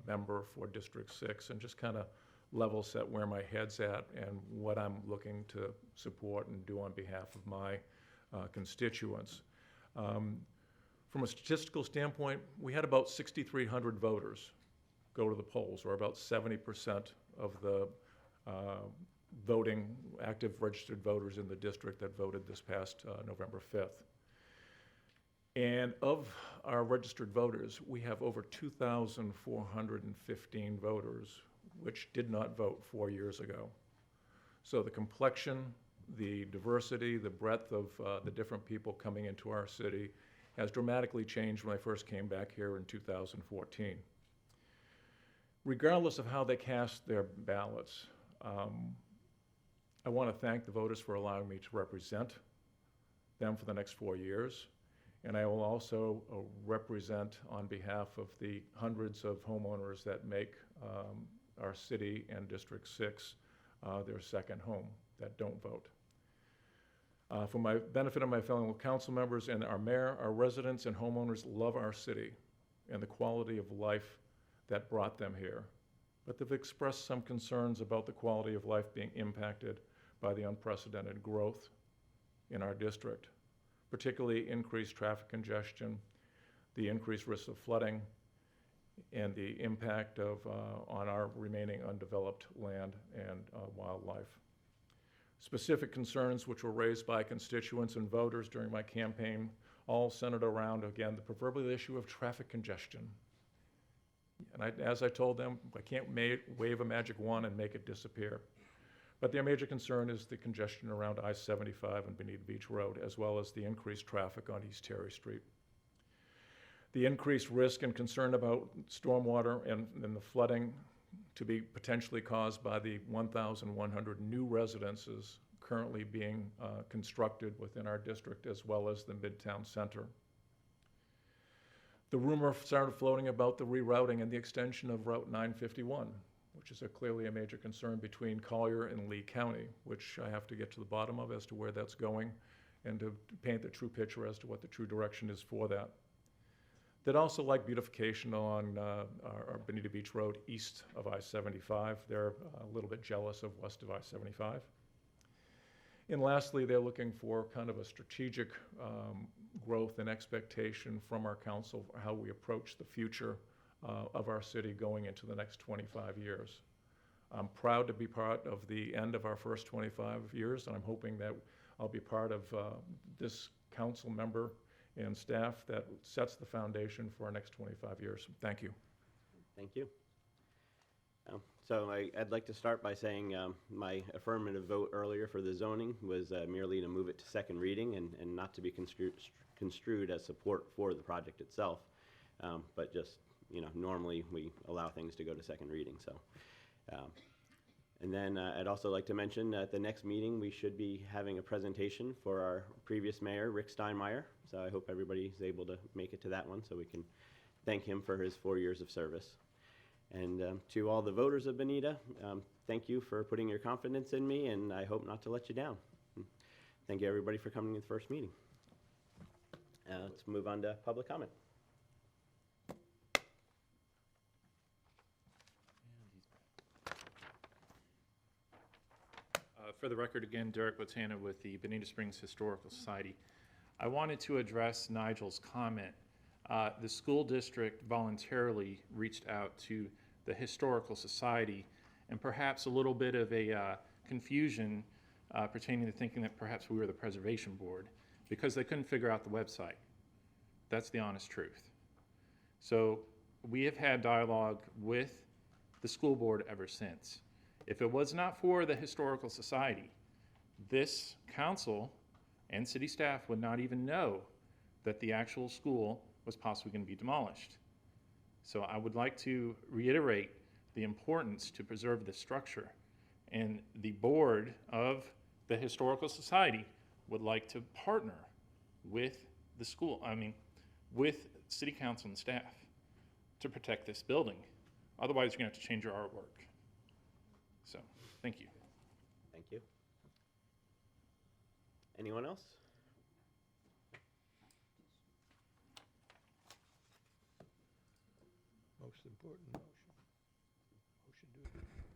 member for District 6 and just kind of level set where my head's at and what I'm looking to support and do on behalf of my constituents. From a statistical standpoint, we had about 6,300 voters go to the polls, or about 70% of the voting, active registered voters in the district that voted this past November 5th. And of our registered voters, we have over 2,415 voters which did not vote 4 years ago. So the complexion, the diversity, the breadth of the different people coming into our city has dramatically changed when I first came back here in 2014. regardless of how they cast their ballots, I want to thank the voters for allowing me to represent them for the next 4 years. And I will also represent on behalf of the hundreds of homeowners that make our city and District 6 their second home that don't vote. For my benefit of my fellow council members and our mayor, our residents and homeowners love our city and the quality of life that brought them here. But they've expressed some concerns about the quality of life being impacted by the unprecedented growth in our district, particularly increased traffic congestion, the increased risk of flooding, and the impact of, on our remaining undeveloped land and wildlife. Specific concerns which were raised by constituents and voters during my campaign all centered around, again, the proverbial issue of traffic congestion. And as I told them, I can't wave a magic wand and make it disappear. But their major concern is the congestion around I-75 and Bonita Beach Road, as well as the increased traffic on East Terry Street. The increased risk and concern about stormwater and the flooding to be potentially caused by the 1,100 new residences currently being constructed within our district, as well as the Midtown Center. The rumor started floating about the rerouting and the extension of Route 951, which is clearly a major concern between Collier and Lee County, which I have to get to the bottom of as to where that's going and to paint the true picture as to what the true direction is for that. They'd also like beautification on our Bonita Beach Road east of I-75. They're a little bit jealous of west of I-75. And lastly, they're looking for kind of a strategic growth and expectation from our council for how we approach the future of our city going into the next 25 years. I'm proud to be part of the end of our first 25 years, and I'm hoping that I'll be part of this council member and staff that sets the foundation for our next 25 years. Thank you. Thank you. So I'd like to start by saying my affirmative vote earlier for the zoning was merely to move it to second reading and not to be construed as support for the project itself, but just, you know, normally we allow things to go to second reading. So, and then I'd also like to mention at the next meeting we should be having a presentation for our previous mayor, Rick Steinmeier. So I hope everybody is able to make it to that one so we can thank him for his 4 years of service. And to all the voters of Bonita, thank you for putting your confidence in me, and I hope not to let you down. Thank you, everybody, for coming to the first meeting. Let's move on to public comment. For the record, again, Derek Botana with the Bonita Springs Historical Society. I wanted to address Nigel's comment. The school district voluntarily reached out to the Historical Society, and perhaps a little bit of a confusion pertaining to thinking that perhaps we were the Preservation Board because they couldn't figure out the website. That's the honest truth. So we have had dialogue with the school board ever since. If it was not for the Historical Society, this council and city staff would not even know that the actual school was possibly going to be demolished. So I would like to reiterate the importance to preserve this structure. And the board of the Historical Society would like to partner with the school, with city council and staff to protect this building. Otherwise, you're going to have to change your artwork. So, thank you. Thank you. Anyone else? Most important motion.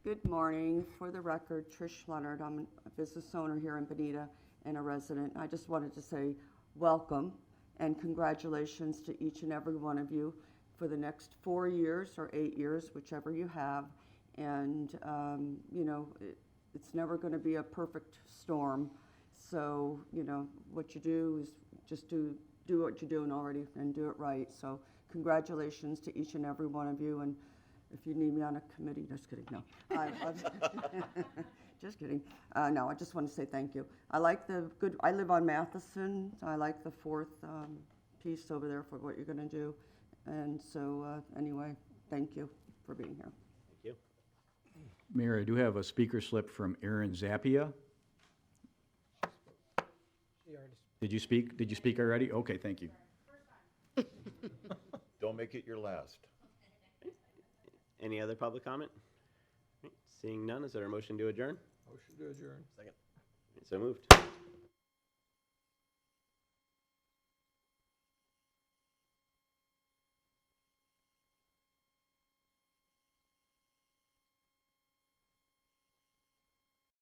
Good morning. For the record, Trish Leonard. I'm a business owner here in Bonita and a resident. I just wanted to say welcome and congratulations to each and every one of you for the next 4 years or 8 years, whichever you have. And, you know, it's never going to be a perfect storm. So, you know, what you do is just do what you're doing already and do it right. So congratulations to each and every one of you. And if you need me on a committee, just kidding, no. Just kidding. No, I just want to say thank you. I like I live on Matheson. I like the fourth piece over there for what you're going to do. And so anyway, thank you for being here. Mayor, I do have a speaker slip from Aaron Zappia. She already Did you speak? Did you speak already? Okay, thank you. Don't make it your last. Any other public comment? Seeing none, is there a motion to adjourn? Motion to adjourn. Second. So moved.